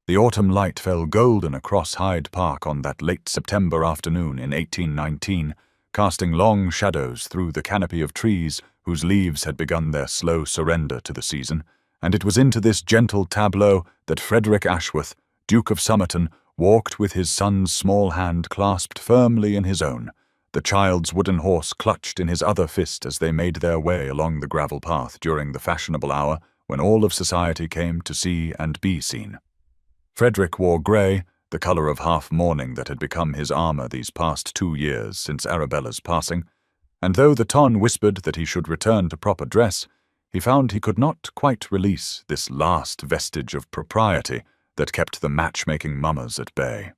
The autumn light fell golden across Hyde Park on that late September afternoon in 1819, casting long shadows through the canopy of trees whose leaves had begun their slow surrender to the season, and it was into this gentle tableau that Frederick Ashworth, Duke of Somerton, walked with his son's small hand clasped firmly in his own, the child's wooden horse clutched in his other fist as they made their way along the gravel path during the fashionable hour when all of society came to see and be seen. Frederick wore grey, the colour of half-mourning that had become his armour these past 2 years since Arabella's passing, and though the ton whispered that he should return to proper dress, he found he could not quite release this last vestige of propriety that kept the matchmaking mummers at bay.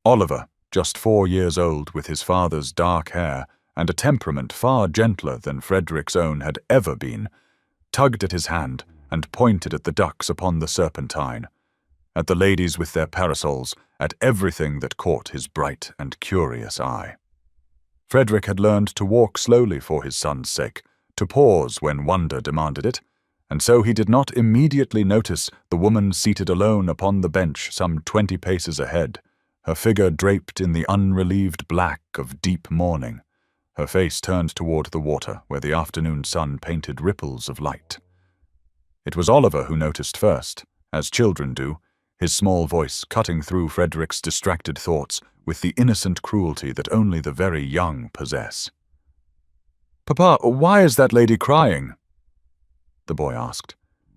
Oliver, just 4 years old with his father's dark hair and a temperament far gentler than Frederick's own had ever been, tugged at his hand and pointed at the ducks upon the Serpentine, at the ladies with their parasols, at everything that caught his bright and curious eye. Frederick had learned to walk slowly for his son's sake, to pause when wonder demanded it, and so he did not immediately notice the woman seated alone upon the bench some 20 paces ahead, her figure draped in the unrelieved black of deep mourning, her face turned toward the water where the afternoon sun painted ripples of light. It was Oliver who noticed first, as children do, his small voice cutting through Frederick's distracted thoughts with the innocent cruelty that only the very young possess. "Papa, why is that lady crying?" the boy asked,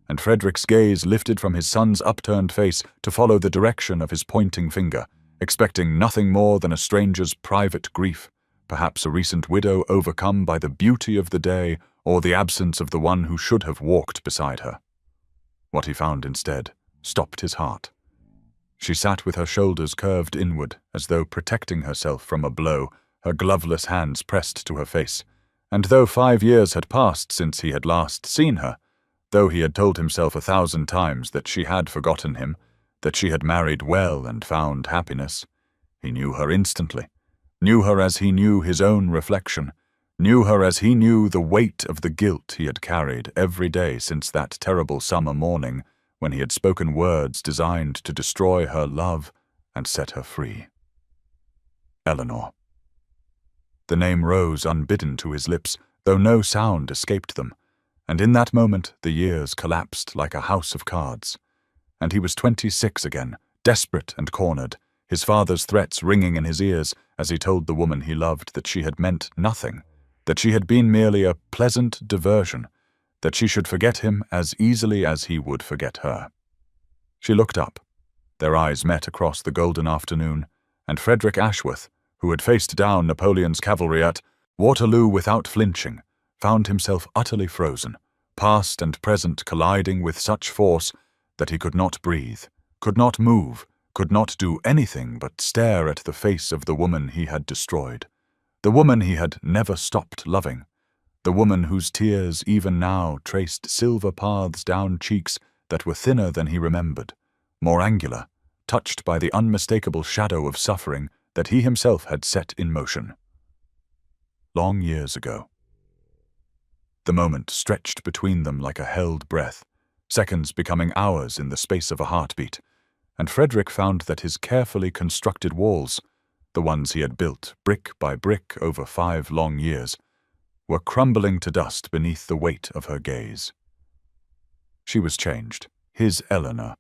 and Frederick's gaze lifted from his son's upturned face to follow the direction of his pointing finger, expecting nothing more than a stranger's private grief, perhaps a recent widow overcome by the beauty of the day or the absence of the one who should have walked beside her. What he found instead stopped his heart. She sat with her shoulders curved inward, as though protecting herself from a blow, her gloveless hands pressed to her face, and though 5 years had passed since he had last seen her, though he had told himself 1,000 times that she had forgotten him, that she had married well and found happiness, he knew her instantly, knew her as he knew his own reflection, knew her as he knew the weight of the guilt he had carried every day since that terrible summer morning when he had spoken words designed to destroy her love and set her free. Eleanor. The name rose unbidden to his lips, though no sound escaped them, and in that moment the years collapsed like a house of cards, and he was 26 again, desperate and cornered, his father's threats ringing in his ears as he told the woman he loved that she had meant nothing, that she had been merely a pleasant diversion, that she should forget him as easily as he would forget her. She looked up. Their eyes met across the golden afternoon, and Frederick Ashworth, who had faced down Napoleon's cavalry at Waterloo without flinching, found himself utterly frozen, past and present colliding with such force that he could not breathe, could not move, could not do anything but stare at the face of the woman he had destroyed, the woman he had never stopped loving, the woman whose tears even now traced silver paths down cheeks that were thinner than he remembered, more angular, touched by the unmistakable shadow of suffering that he himself had set in motion. Long years ago. The moment stretched between them like a held breath, seconds becoming hours in the space of a heartbeat, and Frederick found that his carefully constructed walls, the ones he had built brick by brick over 5 long years, were crumbling to dust beneath the weight of her gaze. She was changed, his Eleanor,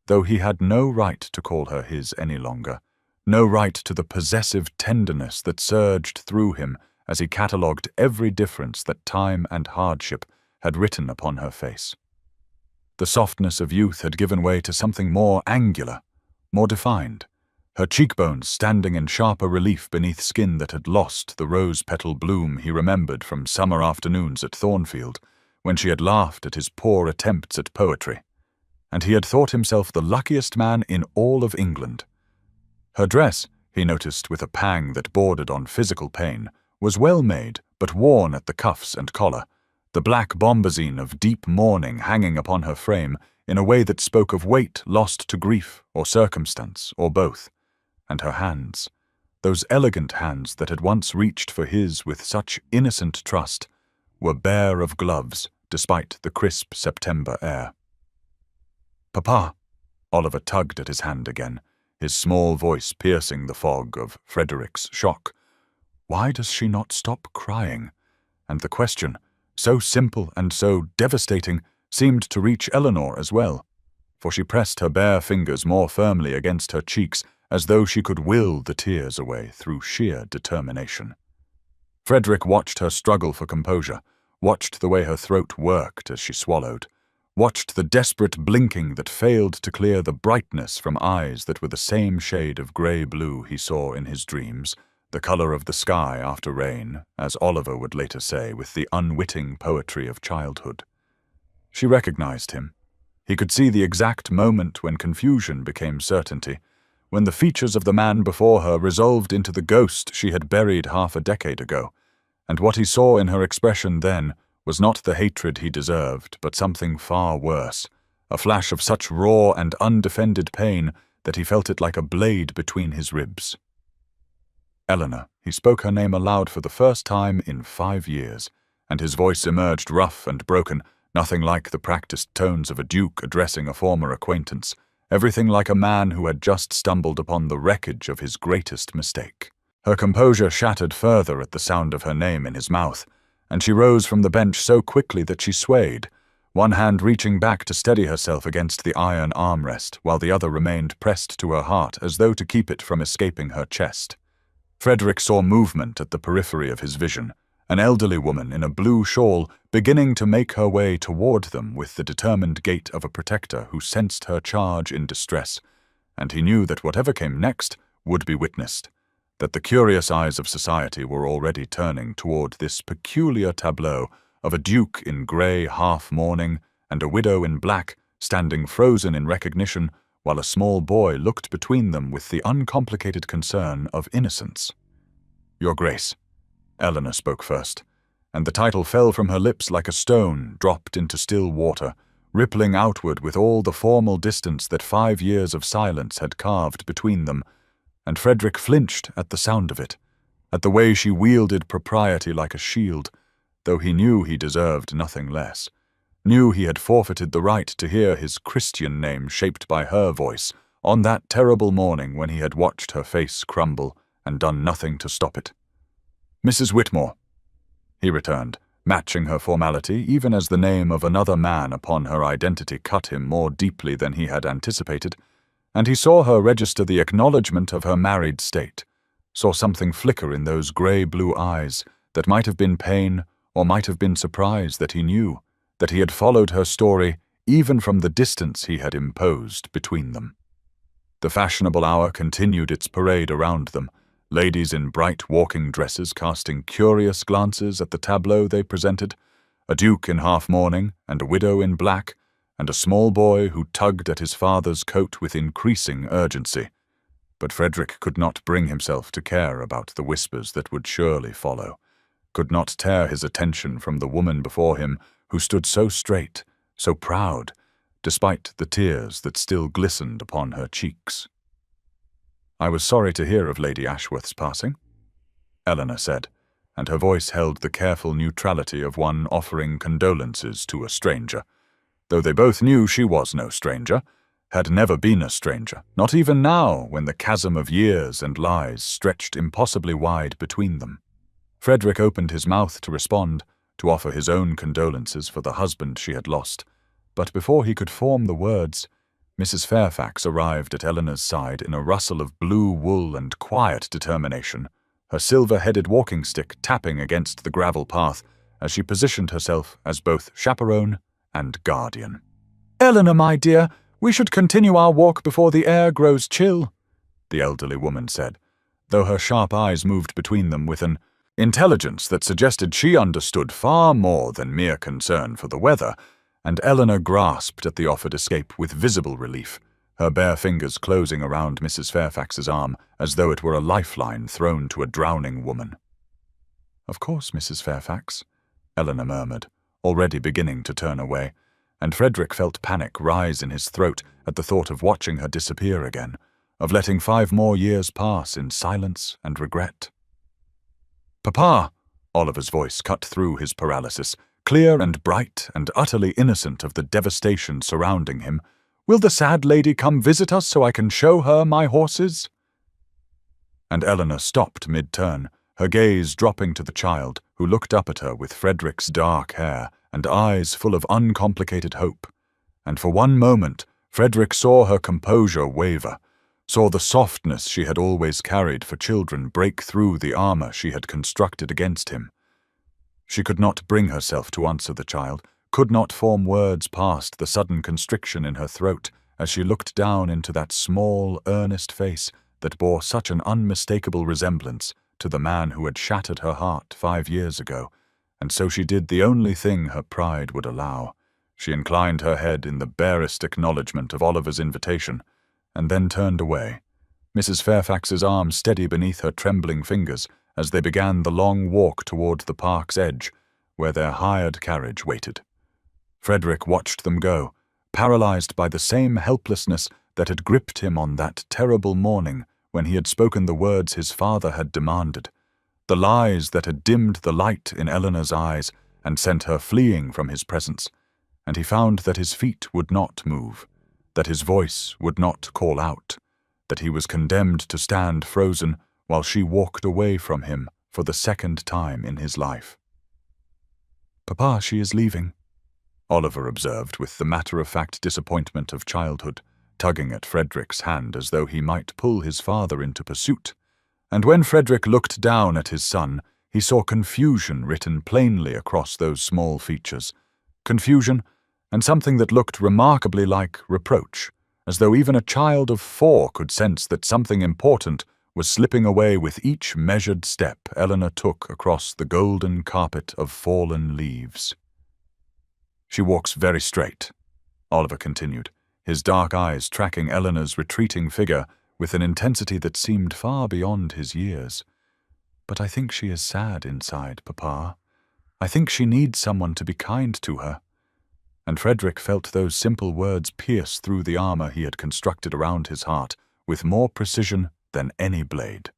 though he had no right to call her his any longer, no right to the possessive tenderness that surged through him as he catalogued every difference that time and hardship had written upon her face. The softness of youth had given way to something more angular, more defined, her cheekbones standing in sharper relief beneath skin that had lost the rose-petal bloom he remembered from summer afternoons at Thornfield, when she had laughed at his poor attempts at poetry, and he had thought himself the luckiest man in all of England. Her dress, he noticed with a pang that bordered on physical pain, was well made, but worn at the cuffs and collar, the black bombazine of deep mourning hanging upon her frame in a way that spoke of weight lost to grief or circumstance or both, and her hands, those elegant hands that had once reached for his with such innocent trust, were bare of gloves despite the crisp September air. "Papa," Oliver tugged at his hand again, his small voice piercing the fog of Frederick's shock. Why does she not stop crying? And the question, so simple and so devastating, seemed to reach Eleanor as well, for she pressed her bare fingers more firmly against her cheeks as though she could will the tears away through sheer determination. Frederick watched her struggle for composure, watched the way her throat worked as she swallowed, watched the desperate blinking that failed to clear the brightness from eyes that were the same shade of grey-blue he saw in his dreams, the color of the sky after rain, as Oliver would later say with the unwitting poetry of childhood. She recognized him. He could see the exact moment when confusion became certainty, when the features of the man before her resolved into the ghost she had buried half a decade ago, and what he saw in her expression then was not the hatred he deserved, but something far worse, a flash of such raw and undefended pain that he felt it like a blade between his ribs. Eleanor, he spoke her name aloud for the first time in 5 years, and his voice emerged rough and broken, nothing like the practiced tones of a duke addressing a former acquaintance, everything like a man who had just stumbled upon the wreckage of his greatest mistake. Her composure shattered further at the sound of her name in his mouth, and she rose from the bench so quickly that she swayed, one hand reaching back to steady herself against the iron armrest, while the other remained pressed to her heart as though to keep it from escaping her chest. Frederick saw movement at the periphery of his vision, an elderly woman in a blue shawl beginning to make her way toward them with the determined gait of a protector who sensed her charge in distress, and he knew that whatever came next would be witnessed, that the curious eyes of society were already turning toward this peculiar tableau of a duke in grey half-mourning and a widow in black standing frozen in recognition while a small boy looked between them with the uncomplicated concern of innocence. "Your Grace," Eleanor spoke first, and the title fell from her lips like a stone dropped into still water, rippling outward with all the formal distance that 5 years of silence had carved between them, and Frederick flinched at the sound of it, at the way she wielded propriety like a shield, though he knew he deserved nothing less, knew he had forfeited the right to hear his Christian name shaped by her voice on that terrible morning when he had watched her face crumble and done nothing to stop it. "Mrs. Whitmore," he returned, matching her formality even as the name of another man upon her identity cut him more deeply than he had anticipated, and he saw her register the acknowledgement of her married state, saw something flicker in those grey-blue eyes that might have been pain or might have been surprise that he knew, that he had followed her story even from the distance he had imposed between them. The fashionable hour continued its parade around them, ladies in bright walking dresses casting curious glances at the tableau they presented, a duke in half-mourning and a widow in black, and a small boy who tugged at his father's coat with increasing urgency. But Frederick could not bring himself to care about the whispers that would surely follow, could not tear his attention from the woman before him who stood so straight, so proud, despite the tears that still glistened upon her cheeks. "I was sorry to hear of Lady Ashworth's passing," Eleanor said, and her voice held the careful neutrality of one offering condolences to a stranger, though they both knew she was no stranger, had never been a stranger, not even now when the chasm of years and lies stretched impossibly wide between them. Frederick opened his mouth to respond, to offer his own condolences for the husband she had lost, but before he could form the words, Mrs. Fairfax arrived at Eleanor's side in a rustle of blue wool and quiet determination, her silver-headed walking stick tapping against the gravel path as she positioned herself as both chaperone and guardian. "Eleanor, my dear, we should continue our walk before the air grows chill," the elderly woman said, though her sharp eyes moved between them with an intelligence that suggested she understood far more than mere concern for the weather, and Eleanor grasped at the offered escape with visible relief, her bare fingers closing around Mrs. Fairfax's arm as though it were a lifeline thrown to a drowning woman. "Of course, Mrs. Fairfax," Eleanor murmured, already beginning to turn away, and Frederick felt panic rise in his throat at the thought of watching her disappear again, of letting 5 more years pass in silence and regret. "Papa!" Oliver's voice cut through his paralysis, clear and bright and utterly innocent of the devastation surrounding him. Will the sad lady come visit us so I can show her my horses?" And Eleanor stopped mid-turn, her gaze dropping to the child, who looked up at her with Frederick's dark hair and eyes full of uncomplicated hope. And for one moment, Frederick saw her composure waver, saw the softness she had always carried for children break through the armor she had constructed against him. She could not bring herself to answer the child, could not form words past the sudden constriction in her throat as she looked down into that small, earnest face that bore such an unmistakable resemblance to the man who had shattered her heart 5 years ago, and so she did the only thing her pride would allow. She inclined her head in the barest acknowledgement of Oliver's invitation, and then turned away, Mrs. Fairfax's arm steady beneath her trembling fingers as they began the long walk toward the park's edge, where their hired carriage waited. Frederick watched them go, paralyzed by the same helplessness that had gripped him on that terrible morning when he had spoken the words his father had demanded, the lies that had dimmed the light in Eleanor's eyes and sent her fleeing from his presence, and he found that his feet would not move, that his voice would not call out, that he was condemned to stand frozen while she walked away from him for the second time in his life. "Papa, she is leaving," Oliver observed with the matter-of-fact disappointment of childhood, tugging at Frederick's hand as though he might pull his father into pursuit. And when Frederick looked down at his son, he saw confusion written plainly across those small features. Confusion, and something that looked remarkably like reproach, as though even a child of 4 could sense that something important was slipping away with each measured step Eleanor took across the golden carpet of fallen leaves. "She walks very straight," Oliver continued, his dark eyes tracking Eleanor's retreating figure with an intensity that seemed far beyond his years. "But I think she is sad inside, Papa. I think she needs someone to be kind to her." And Frederick felt those simple words pierce through the armor he had constructed around his heart with more precision than any blade.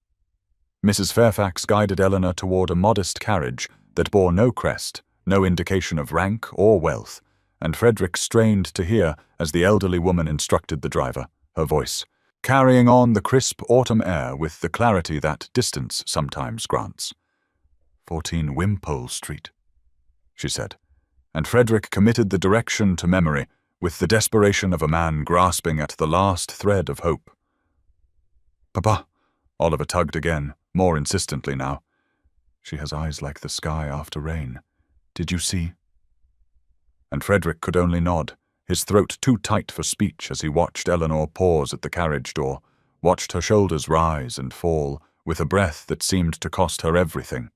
Mrs. Fairfax guided Eleanor toward a modest carriage that bore no crest, no indication of rank or wealth, and Frederick strained to hear as the elderly woman instructed the driver, her voice carrying on the crisp autumn air with the clarity that distance sometimes grants. 14 Wimpole Street, she said, and Frederick committed the direction to memory with the desperation of a man grasping at the last thread of hope. "Papa," Oliver tugged again, more insistently now. "She has eyes like the sky after rain. Did you see?" And Frederick could only nod, his throat too tight for speech as he watched Eleanor pause at the carriage door, watched her shoulders rise and fall with a breath that seemed to cost her everything.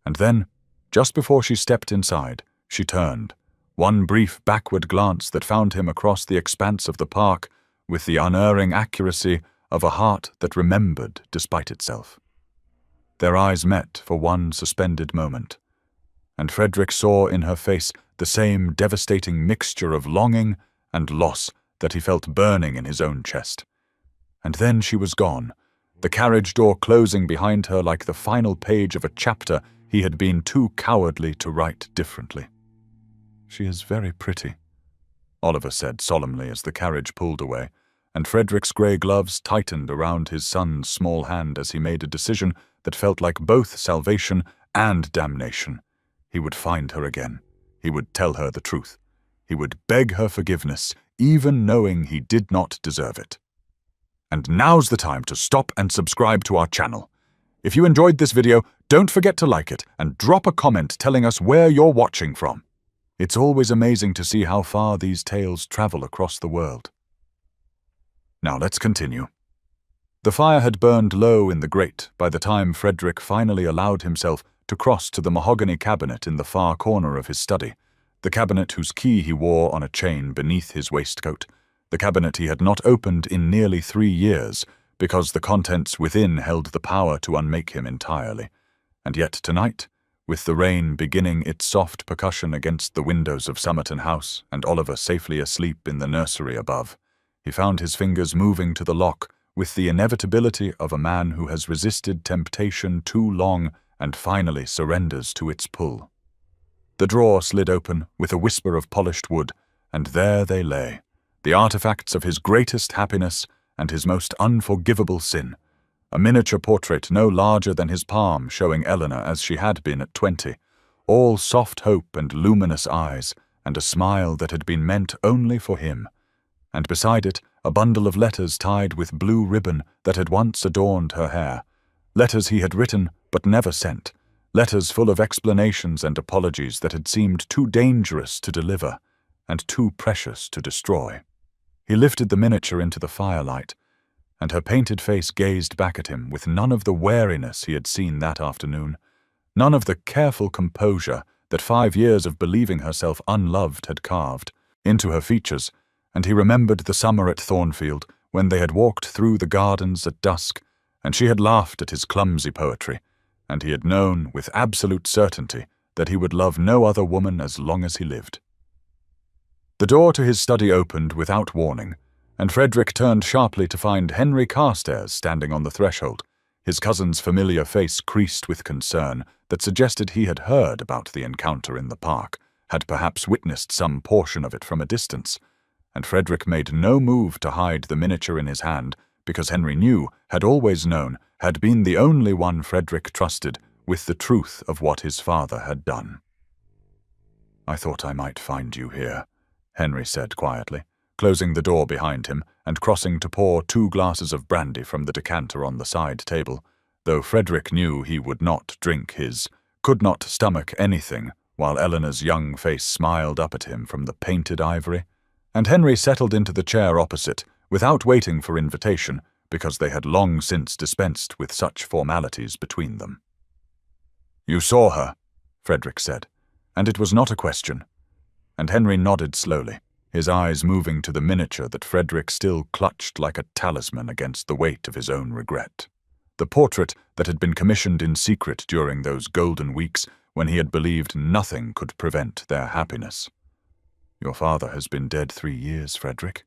And then, just before she stepped inside, she turned, one brief backward glance that found him across the expanse of the park with the unerring accuracy of a heart that remembered despite itself. Their eyes met for one suspended moment, and Frederick saw in her face the same devastating mixture of longing and loss that he felt burning in his own chest. And then she was gone, the carriage door closing behind her like the final page of a chapter he had been too cowardly to write differently. "She is very pretty," Oliver said solemnly as the carriage pulled away, and Frederick's grey gloves tightened around his son's small hand as he made a decision that felt like both salvation and damnation. He would find her again. He would tell her the truth. He would beg her forgiveness, even knowing he did not deserve it. And now's the time to stop and subscribe to our channel. If you enjoyed this video, don't forget to like it and drop a comment telling us where you're watching from. It's always amazing to see how far these tales travel across the world. Now let's continue. The fire had burned low in the grate by the time Frederick finally allowed himself to cross to the mahogany cabinet in the far corner of his study, the cabinet whose key he wore on a chain beneath his waistcoat, the cabinet he had not opened in nearly 3 years because the contents within held the power to unmake him entirely. And yet tonight, with the rain beginning its soft percussion against the windows of Somerton House and Oliver safely asleep in the nursery above, he found his fingers moving to the lock with the inevitability of a man who has resisted temptation too long and finally surrenders to its pull. The drawer slid open with a whisper of polished wood, and there they lay, the artifacts of his greatest happiness and his most unforgivable sin. A miniature portrait no larger than his palm showing Eleanor as she had been at 20, all soft hope and luminous eyes, and a smile that had been meant only for him. And beside it, a bundle of letters tied with blue ribbon that had once adorned her hair. Letters he had written but never sent. Letters full of explanations and apologies that had seemed too dangerous to deliver and too precious to destroy. He lifted the miniature into the firelight, and her painted face gazed back at him with none of the wariness he had seen that afternoon, none of the careful composure that 5 years of believing herself unloved had carved into her features, and he remembered the summer at Thornfield when they had walked through the gardens at dusk, and she had laughed at his clumsy poetry, and he had known with absolute certainty that he would love no other woman as long as he lived. The door to his study opened without warning, and Frederick turned sharply to find Henry Carstairs standing on the threshold, his cousin's familiar face creased with concern that suggested he had heard about the encounter in the park, had perhaps witnessed some portion of it from a distance, and Frederick made no move to hide the miniature in his hand, because Henry knew, had always known, had been the only one Frederick trusted with the truth of what his father had done. "I thought I might find you here," Henry said quietly, closing the door behind him and crossing to pour 2 glasses of brandy from the decanter on the side table, though Frederick knew he would not drink his, could not stomach anything, while Eleanor's young face smiled up at him from the painted ivory, and Henry settled into the chair opposite, without waiting for invitation, because they had long since dispensed with such formalities between them. "You saw her," Frederick said, "and it was not a question." And Henry nodded slowly, his eyes moving to the miniature that Frederick still clutched like a talisman against the weight of his own regret. The portrait that had been commissioned in secret during those golden weeks when he had believed nothing could prevent their happiness. "Your father has been dead 3 years, Frederick,"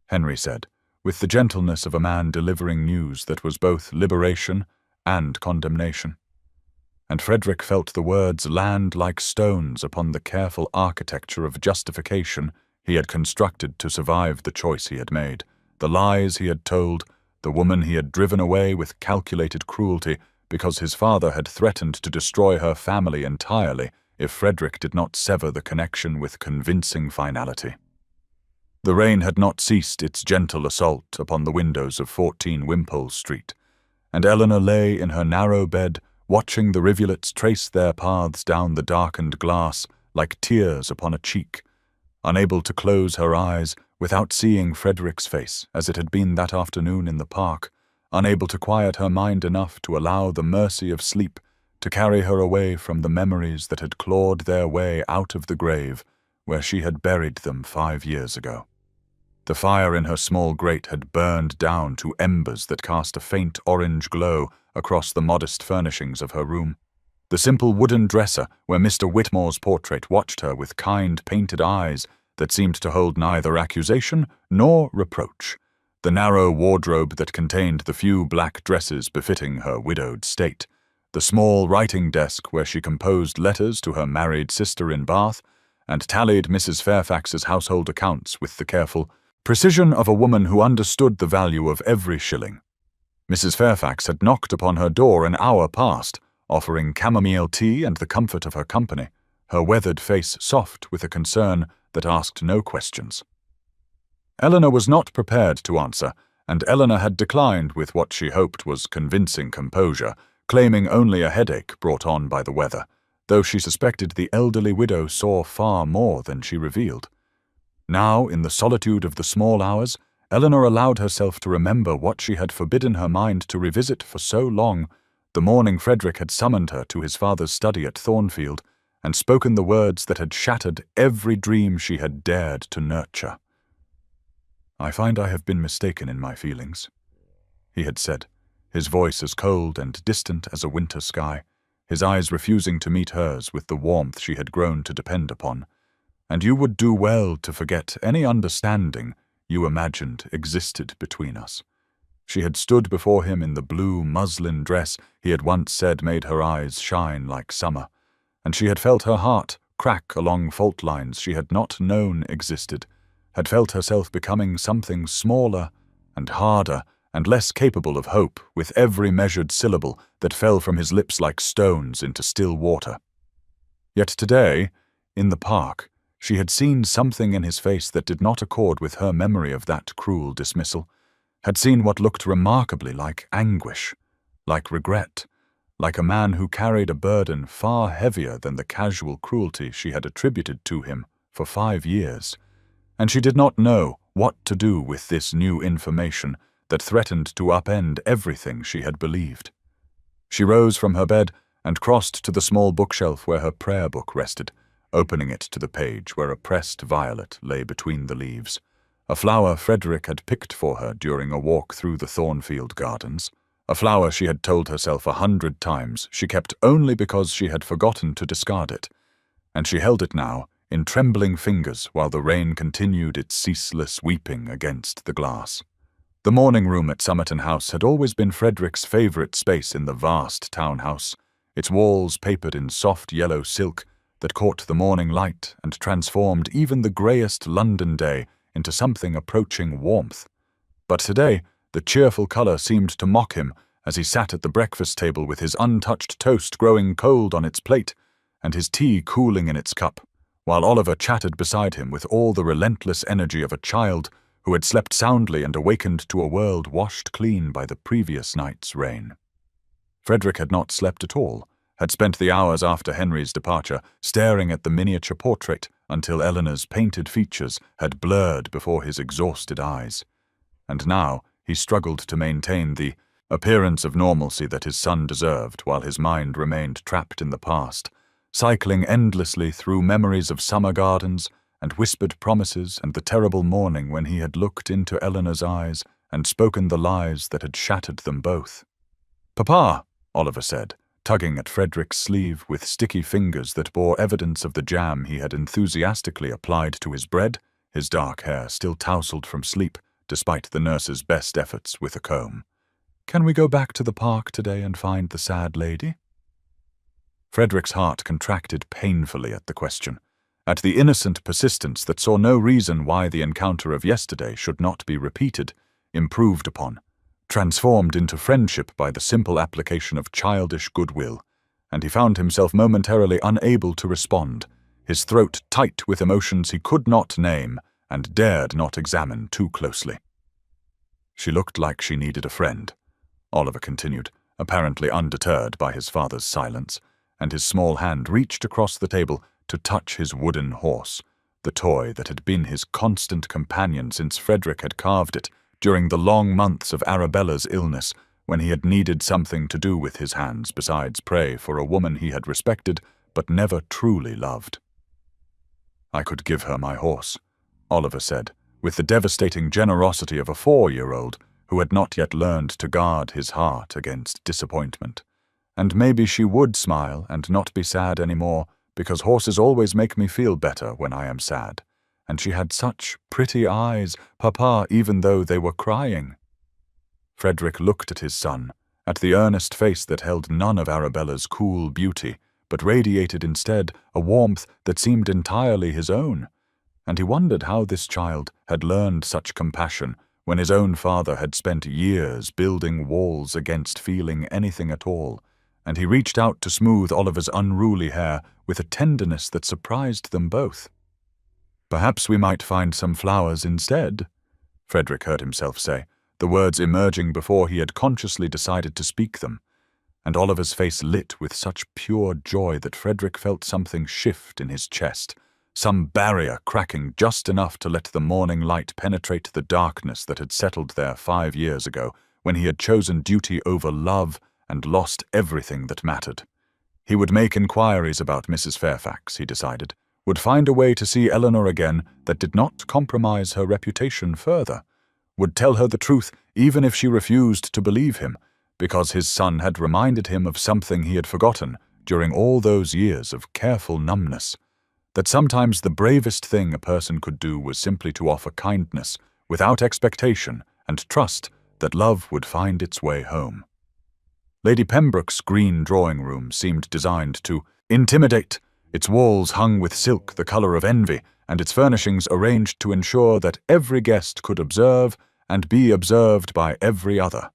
Henry said, with the gentleness of a man delivering news that was both liberation and condemnation. And Frederick felt the words land like stones upon the careful architecture of justification he had constructed to survive the choice he had made, the lies he had told, the woman he had driven away with calculated cruelty because his father had threatened to destroy her family entirely if Frederick did not sever the connection with convincing finality. The rain had not ceased its gentle assault upon the windows of 14 Wimpole Street, and Eleanor lay in her narrow bed watching the rivulets trace their paths down the darkened glass like tears upon a cheek, unable to close her eyes without seeing Frederick's face as it had been that afternoon in the park, unable to quiet her mind enough to allow the mercy of sleep to carry her away from the memories that had clawed their way out of the grave where she had buried them 5 years ago. The fire in her small grate had burned down to embers that cast a faint orange glow across the modest furnishings of her room. The simple wooden dresser where Mr. Whitmore's portrait watched her with kind painted eyes that seemed to hold neither accusation nor reproach. The narrow wardrobe that contained the few black dresses befitting her widowed state. The small writing desk where she composed letters to her married sister in Bath and tallied Mrs. Fairfax's household accounts with the careful precision of a woman who understood the value of every shilling. Mrs. Fairfax had knocked upon her door an hour past, offering chamomile tea and the comfort of her company, her weathered face soft with a concern that asked no questions. Eleanor was not prepared to answer, and Eleanor had declined with what she hoped was convincing composure, claiming only a headache brought on by the weather, though she suspected the elderly widow saw far more than she revealed. Now, in the solitude of the small hours, Eleanor allowed herself to remember what she had forbidden her mind to revisit for so long, the morning Frederick had summoned her to his father's study at Thornfield, and spoken the words that had shattered every dream she had dared to nurture. "I find I have been mistaken in my feelings," he had said, his voice as cold and distant as a winter sky, his eyes refusing to meet hers with the warmth she had grown to depend upon. "And you would do well to forget any understanding you imagined existed between us." She had stood before him in the blue muslin dress he had once said made her eyes shine like summer, and she had felt her heart crack along fault lines she had not known existed, had felt herself becoming something smaller and harder and less capable of hope with every measured syllable that fell from his lips like stones into still water. Yet today, in the park, she had seen something in his face that did not accord with her memory of that cruel dismissal, had seen what looked remarkably like anguish, like regret, like a man who carried a burden far heavier than the casual cruelty she had attributed to him for 5 years, and she did not know what to do with this new information that threatened to upend everything she had believed. She rose from her bed and crossed to the small bookshelf where her prayer book rested, opening it to the page where a pressed violet lay between the leaves, a flower Frederick had picked for her during a walk through the Thornfield Gardens, a flower she had told herself 100 times she kept only because she had forgotten to discard it, and she held it now in trembling fingers while the rain continued its ceaseless weeping against the glass. The morning room at Somerton House had always been Frederick's favorite space in the vast townhouse, its walls papered in soft yellow silk that caught the morning light and transformed even the greyest London day into something approaching warmth. But today, the cheerful colour seemed to mock him as he sat at the breakfast table with his untouched toast growing cold on its plate and his tea cooling in its cup, while Oliver chatted beside him with all the relentless energy of a child who had slept soundly and awakened to a world washed clean by the previous night's rain. Frederick had not slept at all, had spent the hours after Henry's departure staring at the miniature portrait until Eleanor's painted features had blurred before his exhausted eyes. And now he struggled to maintain the appearance of normalcy that his son deserved while his mind remained trapped in the past, cycling endlessly through memories of summer gardens and whispered promises and the terrible morning when he had looked into Eleanor's eyes and spoken the lies that had shattered them both. "Papa," Oliver said, tugging at Frederick's sleeve with sticky fingers that bore evidence of the jam he had enthusiastically applied to his bread, his dark hair still tousled from sleep despite the nurse's best efforts with a comb. "Can we go back to the park today and find the sad lady?" Frederick's heart contracted painfully at the question, at the innocent persistence that saw no reason why the encounter of yesterday should not be repeated, improved upon, transformed into friendship by the simple application of childish goodwill, and he found himself momentarily unable to respond, his throat tight with emotions he could not name and dared not examine too closely. "She looked like she needed a friend," Oliver continued, apparently undeterred by his father's silence, and his small hand reached across the table to touch his wooden horse, the toy that had been his constant companion since Frederick had carved it during the long months of Arabella's illness, when he had needed something to do with his hands besides pray for a woman he had respected but never truly loved. "I could give her my horse," Oliver said, with the devastating generosity of a 4-year-old who had not yet learned to guard his heart against disappointment. "And maybe she would smile and not be sad anymore, because horses always make me feel better when I am sad. And she had such pretty eyes, Papa, even though they were crying." Frederick looked at his son, at the earnest face that held none of Arabella's cool beauty, but radiated instead a warmth that seemed entirely his own, and he wondered how this child had learned such compassion when his own father had spent years building walls against feeling anything at all, and he reached out to smooth Oliver's unruly hair with a tenderness that surprised them both. "Perhaps we might find some flowers instead," Frederick heard himself say, the words emerging before he had consciously decided to speak them, and Oliver's face lit with such pure joy that Frederick felt something shift in his chest, some barrier cracking just enough to let the morning light penetrate the darkness that had settled there 5 years ago when he had chosen duty over love and lost everything that mattered. He would make inquiries about Mrs. Fairfax, he decided, would find a way to see Eleanor again that did not compromise her reputation further, would tell her the truth even if she refused to believe him, because his son had reminded him of something he had forgotten during all those years of careful numbness, that sometimes the bravest thing a person could do was simply to offer kindness without expectation and trust that love would find its way home. Lady Pembroke's green drawing-room seemed designed to intimidate its walls hung with silk the color of envy, and its furnishings arranged to ensure that every guest could observe and be observed by every other.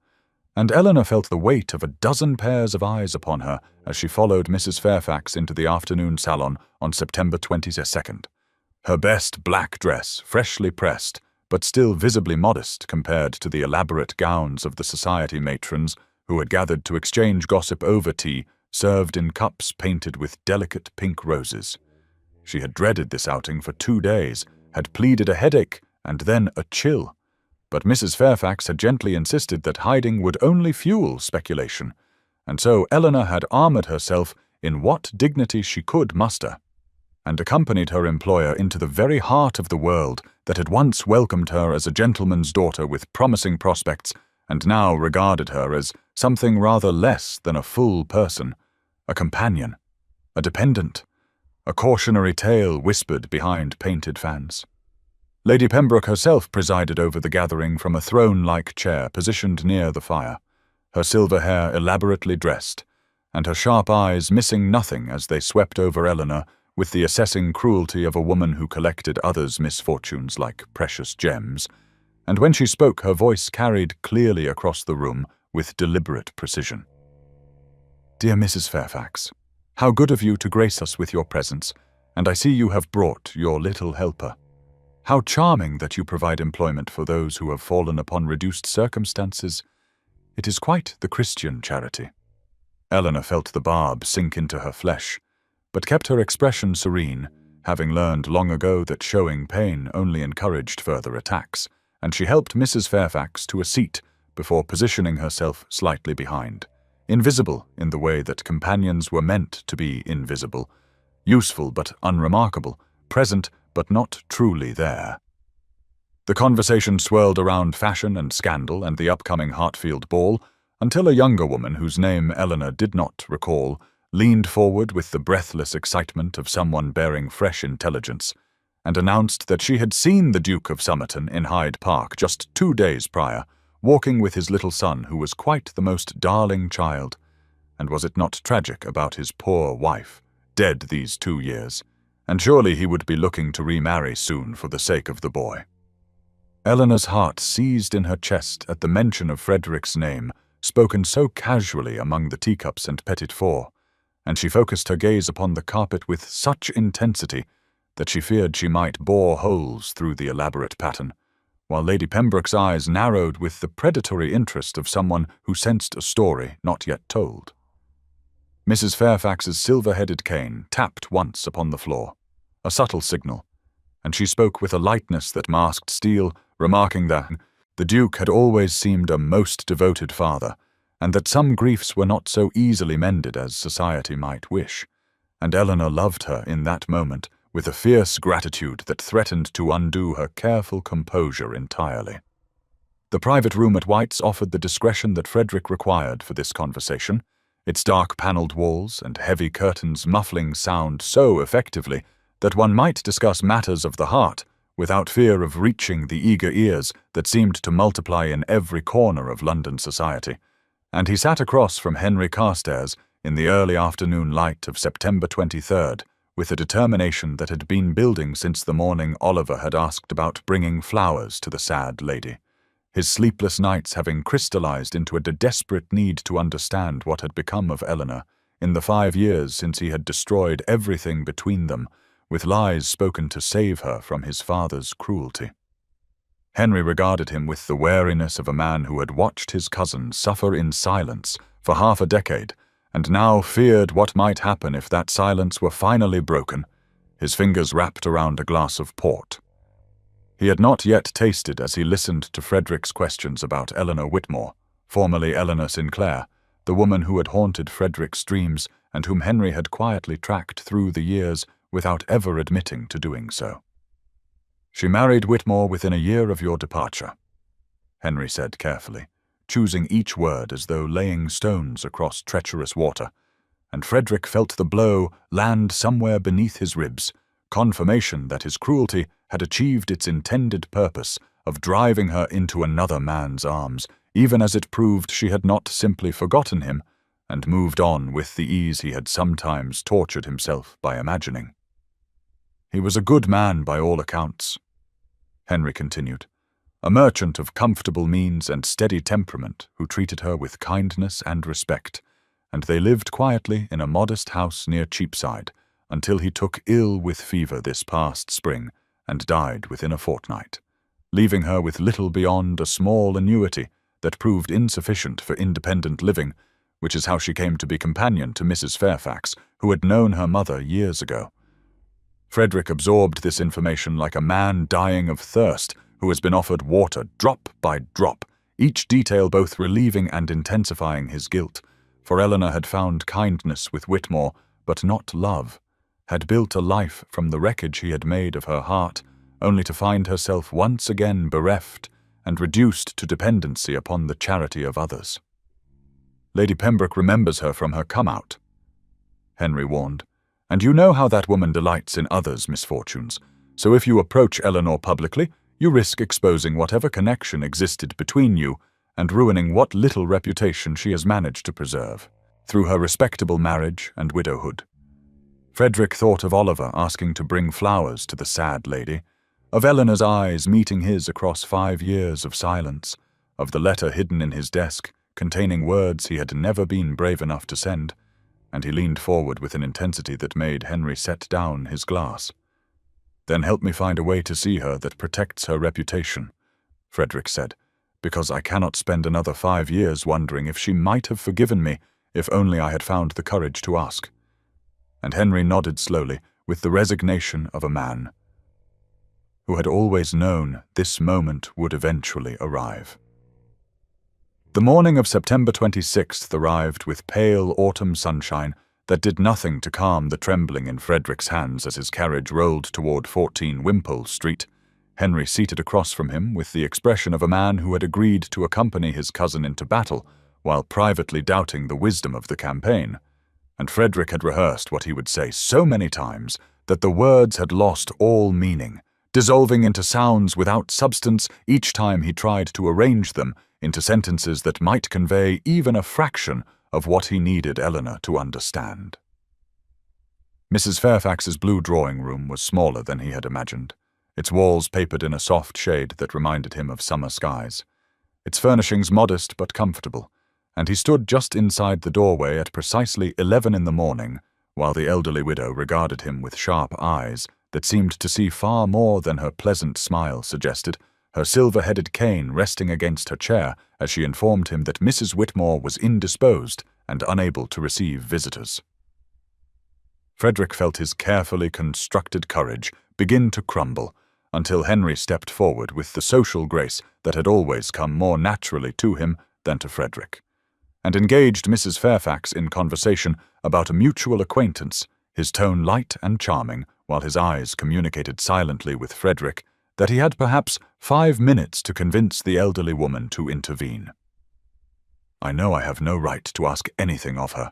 And Eleanor felt the weight of a dozen pairs of eyes upon her as she followed Mrs. Fairfax into the afternoon salon on September 22nd. Her best black dress, freshly pressed, but still visibly modest compared to the elaborate gowns of the society matrons who had gathered to exchange gossip over tea, served in cups painted with delicate pink roses. She had dreaded this outing for 2 days, had pleaded a headache and then a chill. But Mrs. Fairfax had gently insisted that hiding would only fuel speculation, and so Eleanor had armored herself in what dignity she could muster, and accompanied her employer into the very heart of the world that had once welcomed her as a gentleman's daughter with promising prospects, and now regarded her as something rather less than a full person, a companion, a dependent, a cautionary tale whispered behind painted fans. Lady Pembroke herself presided over the gathering from a throne-like chair positioned near the fire, her silver hair elaborately dressed, and her sharp eyes missing nothing as they swept over Eleanor with the assessing cruelty of a woman who collected others' misfortunes like precious gems, and when she spoke her voice carried clearly across the room with deliberate precision. "Dear Mrs. Fairfax, how good of you to grace us with your presence, and I see you have brought your little helper. How charming that you provide employment for those who have fallen upon reduced circumstances. It is quite the Christian charity." Eleanor felt the barb sink into her flesh, but kept her expression serene, having learned long ago that showing pain only encouraged further attacks, and she helped Mrs. Fairfax to a seat before positioning herself slightly behind, invisible in the way that companions were meant to be invisible, useful but unremarkable, present but not truly there. The conversation swirled around fashion and scandal and the upcoming Hartfield ball, until a younger woman whose name Eleanor did not recall leaned forward with the breathless excitement of someone bearing fresh intelligence, and announced that she had seen the Duke of Somerton in Hyde Park just 2 days prior, walking with his little son who was quite the most darling child. And was it not tragic about his poor wife, dead these 2 years, and surely he would be looking to remarry soon for the sake of the boy. Eleanor's heart seized in her chest at the mention of Frederick's name, spoken so casually among the teacups and petit four, and she focused her gaze upon the carpet with such intensity that she feared she might bore holes through the elaborate pattern, while Lady Pembroke's eyes narrowed with the predatory interest of someone who sensed a story not yet told. Mrs. Fairfax's silver-headed cane tapped once upon the floor, a subtle signal, and she spoke with a lightness that masked steel, remarking that the Duke had always seemed a most devoted father, and that some griefs were not so easily mended as society might wish, and Eleanor loved her in that moment with a fierce gratitude that threatened to undo her careful composure entirely. The private room at White's offered the discretion that Frederick required for this conversation, its dark panelled walls and heavy curtains muffling sound so effectively that one might discuss matters of the heart without fear of reaching the eager ears that seemed to multiply in every corner of London society, and he sat across from Henry Carstairs in the early afternoon light of September 23rd, with a determination that had been building since the morning Oliver had asked about bringing flowers to the sad lady, his sleepless nights having crystallized into a desperate need to understand what had become of Eleanor in the 5 years since he had destroyed everything between them, with lies spoken to save her from his father's cruelty. Henry regarded him with the wariness of a man who had watched his cousin suffer in silence for half a decade, and now feared what might happen if that silence were finally broken, his fingers wrapped around a glass of port. He had not yet tasted as he listened to Frederick's questions about Eleanor Whitmore, formerly Eleanor Sinclair, the woman who had haunted Frederick's dreams and whom Henry had quietly tracked through the years without ever admitting to doing so. "She married Whitmore within a year of your departure," Henry said carefully, choosing each word as though laying stones across treacherous water, and Frederick felt the blow land somewhere beneath his ribs, confirmation that his cruelty had achieved its intended purpose of driving her into another man's arms, even as it proved she had not simply forgotten him, and moved on with the ease he had sometimes tortured himself by imagining. "He was a good man by all accounts," Henry continued, "a merchant of comfortable means and steady temperament who treated her with kindness and respect, and they lived quietly in a modest house near Cheapside until he took ill with fever this past spring and died within a fortnight, leaving her with little beyond a small annuity that proved insufficient for independent living, which is how she came to be companion to Mrs. Fairfax, who had known her mother years ago." Frederick absorbed this information like a man dying of thirst who has been offered water drop by drop, each detail both relieving and intensifying his guilt, for Eleanor had found kindness with Whitmore, but not love, had built a life from the wreckage he had made of her heart, only to find herself once again bereft and reduced to dependency upon the charity of others. "Lady Pembroke remembers her from her come-out," Henry warned, "and you know how that woman delights in others' misfortunes, so if you approach Eleanor publicly, you risk exposing whatever connection existed between you and ruining what little reputation she has managed to preserve, through her respectable marriage and widowhood." Frederick thought of Oliver asking to bring flowers to the sad lady, of Eleanor's eyes meeting his across 5 years of silence, of the letter hidden in his desk containing words he had never been brave enough to send, and he leaned forward with an intensity that made Henry set down his glass. "Then help me find a way to see her that protects her reputation," Frederick said, "because I cannot spend another 5 years wondering if she might have forgiven me if only I had found the courage to ask." And Henry nodded slowly, with the resignation of a man who had always known this moment would eventually arrive. The morning of September 26th arrived with pale autumn sunshine that did nothing to calm the trembling in Frederick's hands as his carriage rolled toward 14 Wimpole Street, Henry seated across from him with the expression of a man who had agreed to accompany his cousin into battle while privately doubting the wisdom of the campaign. And Frederick had rehearsed what he would say so many times that the words had lost all meaning, dissolving into sounds without substance each time he tried to arrange them into sentences that might convey even a fraction of what he needed Eleanor to understand. Mrs. Fairfax's blue drawing-room was smaller than he had imagined, its walls papered in a soft shade that reminded him of summer skies, its furnishings modest but comfortable, and he stood just inside the doorway at precisely 11 in the morning, while the elderly widow regarded him with sharp eyes that seemed to see far more than her pleasant smile suggested, her silver-headed cane resting against her chair as she informed him that Mrs. Whitmore was indisposed and unable to receive visitors. Frederick felt his carefully constructed courage begin to crumble until Henry stepped forward with the social grace that had always come more naturally to him than to Frederick, and engaged Mrs. Fairfax in conversation about a mutual acquaintance, his tone light and charming, while his eyes communicated silently with Frederick that he had perhaps 5 minutes to convince the elderly woman to intervene. "I know I have no right to ask anything of her,"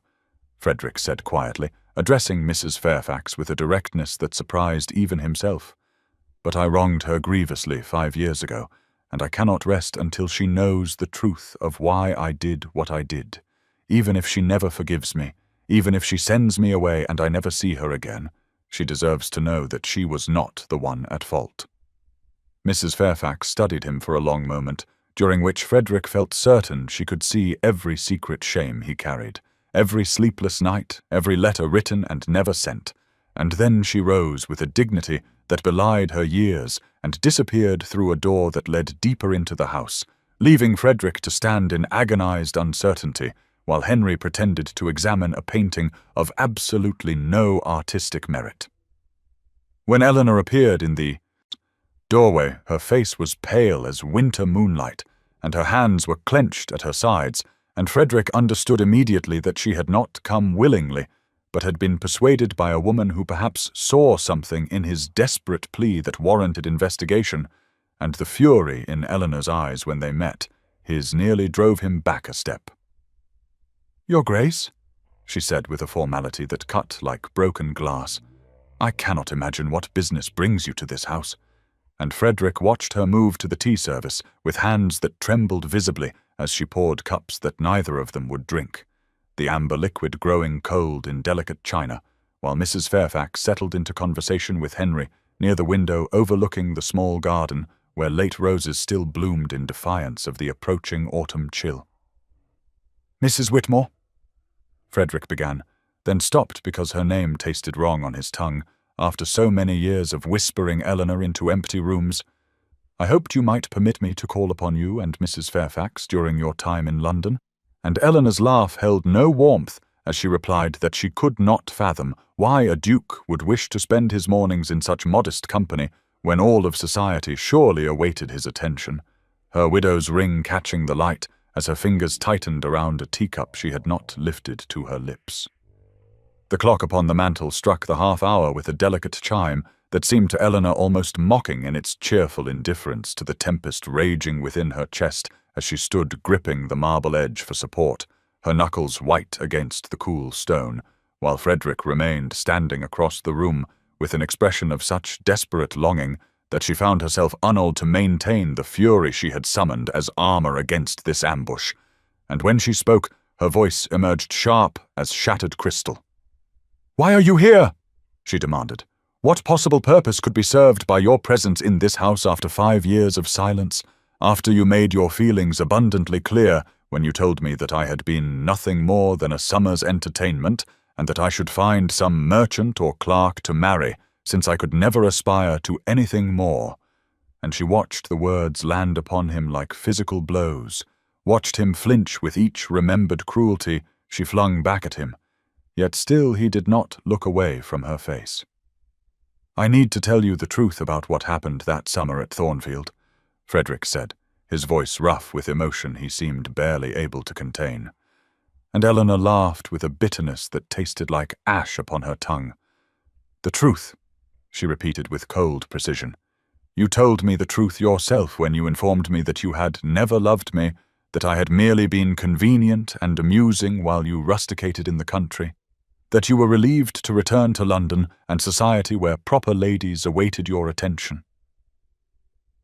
Frederick said quietly, addressing Mrs. Fairfax with a directness that surprised even himself. "But I wronged her grievously 5 years ago, and I cannot rest until she knows the truth of why I did what I did. Even if she never forgives me, even if she sends me away and I never see her again, she deserves to know that she was not the one at fault." Mrs. Fairfax studied him for a long moment, during which Frederick felt certain she could see every secret shame he carried, every sleepless night, every letter written and never sent, and then she rose with a dignity that belied her years and disappeared through a door that led deeper into the house, leaving Frederick to stand in agonized uncertainty while Henry pretended to examine a painting of absolutely no artistic merit. When Eleanor appeared in the doorway, her face was pale as winter moonlight, and her hands were clenched at her sides, and Frederick understood immediately that she had not come willingly, but had been persuaded by a woman who perhaps saw something in his desperate plea that warranted investigation, and the fury in Eleanor's eyes when they met, his nearly drove him back a step. "Your Grace," she said with a formality that cut like broken glass, "I cannot imagine what business brings you to this house." And Frederick watched her move to the tea service with hands that trembled visibly as she poured cups that neither of them would drink. the amber liquid growing cold in delicate china, while Mrs. Fairfax settled into conversation with Henry near the window overlooking the small garden where late roses still bloomed in defiance of the approaching autumn chill. "Mrs. Whitmore?" Frederick began, then stopped because her name tasted wrong on his tongue after so many years of whispering Eleanor into empty rooms. "I hoped you might permit me to call upon you and Mrs. Fairfax during your time in London," and Eleanor's laugh held no warmth as she replied that she could not fathom why a duke would wish to spend his mornings in such modest company when all of society surely awaited his attention, her widow's ring catching the light as her fingers tightened around a teacup she had not lifted to her lips. The clock upon the mantel struck the half-hour with a delicate chime that seemed to Eleanor almost mocking in its cheerful indifference to the tempest raging within her chest as she stood gripping the marble edge for support, her knuckles white against the cool stone, while Frederick remained standing across the room with an expression of such desperate longing that she found herself unable to maintain the fury she had summoned as armor against this ambush, and when she spoke, her voice emerged sharp as shattered crystal. "Why are you here?" she demanded. "What possible purpose could be served by your presence in this house after 5 years of silence, after you made your feelings abundantly clear when you told me that I had been nothing more than a summer's entertainment and that I should find some merchant or clerk to marry, since I could never aspire to anything more?" And she watched the words land upon him like physical blows, watched him flinch with each remembered cruelty she flung back at him, yet still he did not look away from her face. "I need to tell you the truth about what happened that summer at Thornfield," Frederick said, his voice rough with emotion he seemed barely able to contain. And Eleanor laughed with a bitterness that tasted like ash upon her tongue. "The truth," she repeated with cold precision. "You told me the truth yourself when you informed me that you had never loved me, that I had merely been convenient and amusing while you rusticated in the country, that you were relieved to return to London and society where proper ladies awaited your attention."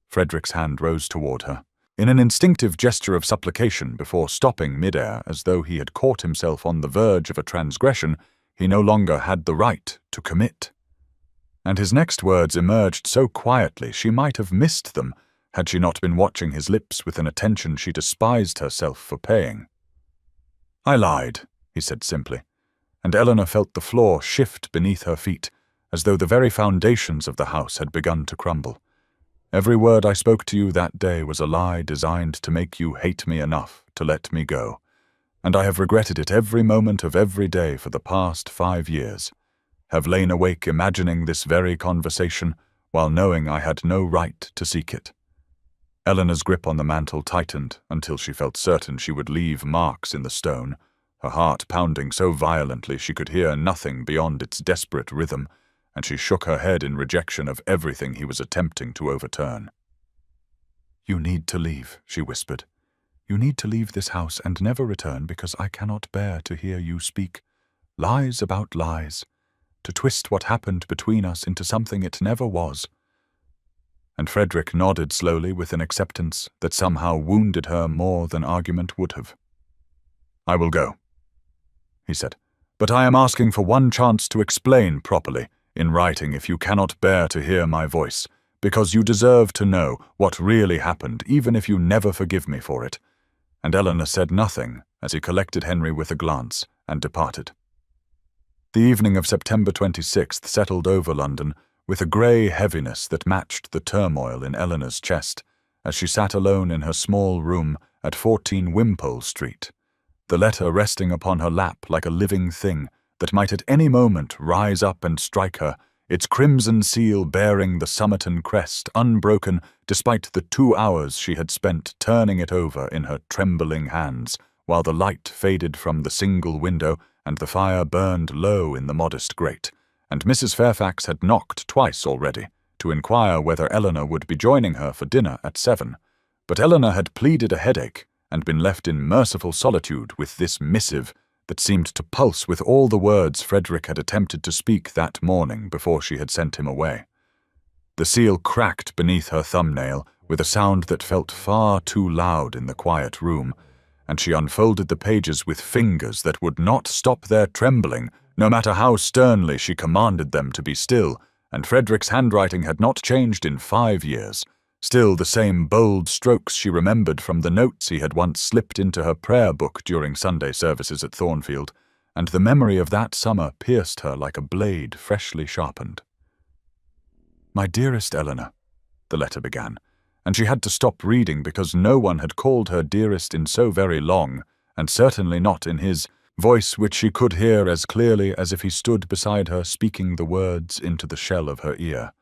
Frederick's hand rose toward her, in an instinctive gesture of supplication before stopping mid-air as though he had caught himself on the verge of a transgression he no longer had the right to commit. And his next words emerged so quietly she might have missed them had she not been watching his lips with an attention she despised herself for paying. "I lied," he said simply, and Eleanor felt the floor shift beneath her feet, as though the very foundations of the house had begun to crumble. "Every word I spoke to you that day was a lie designed to make you hate me enough to let me go, and I have regretted it every moment of every day for the past 5 years, have lain awake imagining this very conversation while knowing I had no right to seek it." Eleanor's grip on the mantel tightened until she felt certain she would leave marks in the stone, her heart pounding so violently she could hear nothing beyond its desperate rhythm, and she shook her head in rejection of everything he was attempting to overturn. "You need to leave," she whispered. "You need to leave this house and never return, because I cannot bear to hear you speak lies about lies, to twist what happened between us into something it never was." And Frederick nodded slowly with an acceptance that somehow wounded her more than argument would have. "I will go," he said, "but I am asking for one chance to explain properly, in writing if you cannot bear to hear my voice, because you deserve to know what really happened, even if you never forgive me for it." And Eleanor said nothing as he collected Henry with a glance and departed. The evening of September 26th settled over London with a grey heaviness that matched the turmoil in Eleanor's chest as she sat alone in her small room at 14 Wimpole Street, the letter resting upon her lap like a living thing that might at any moment rise up and strike her, its crimson seal bearing the Somerton crest unbroken despite the 2 hours she had spent turning it over in her trembling hands, while the light faded from the single window and the fire burned low in the modest grate, and Mrs. Fairfax had knocked twice already to inquire whether Eleanor would be joining her for dinner at 7, but Eleanor had pleaded a headache and been left in merciful solitude with this missive that seemed to pulse with all the words Frederick had attempted to speak that morning before she had sent him away. The seal cracked beneath her thumbnail with a sound that felt far too loud in the quiet room, and she unfolded the pages with fingers that would not stop their trembling, no matter how sternly she commanded them to be still, and Frederick's handwriting had not changed in 5 years. Still the same bold strokes she remembered from the notes he had once slipped into her prayer book during Sunday services at Thornfield, and the memory of that summer pierced her like a blade freshly sharpened. "My dearest Eleanor," the letter began, and she had to stop reading because no one had called her dearest in so very long, and certainly not in his voice, which she could hear as clearly as if he stood beside her speaking the words into the shell of her ear.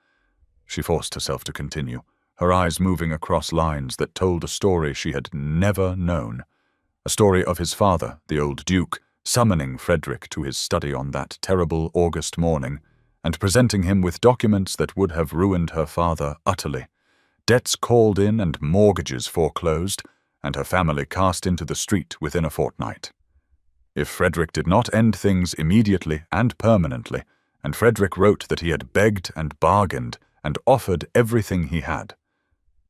She forced herself to continue, her eyes moving across lines that told a story she had never known, a story of his father, the old Duke, summoning Frederick to his study on that terrible August morning, and presenting him with documents that would have ruined her father utterly. Debts called in and mortgages foreclosed, and her family cast into the street within a fortnight. If Frederick did not end things immediately and permanently, and Frederick wrote that he had begged and bargained and offered everything he had.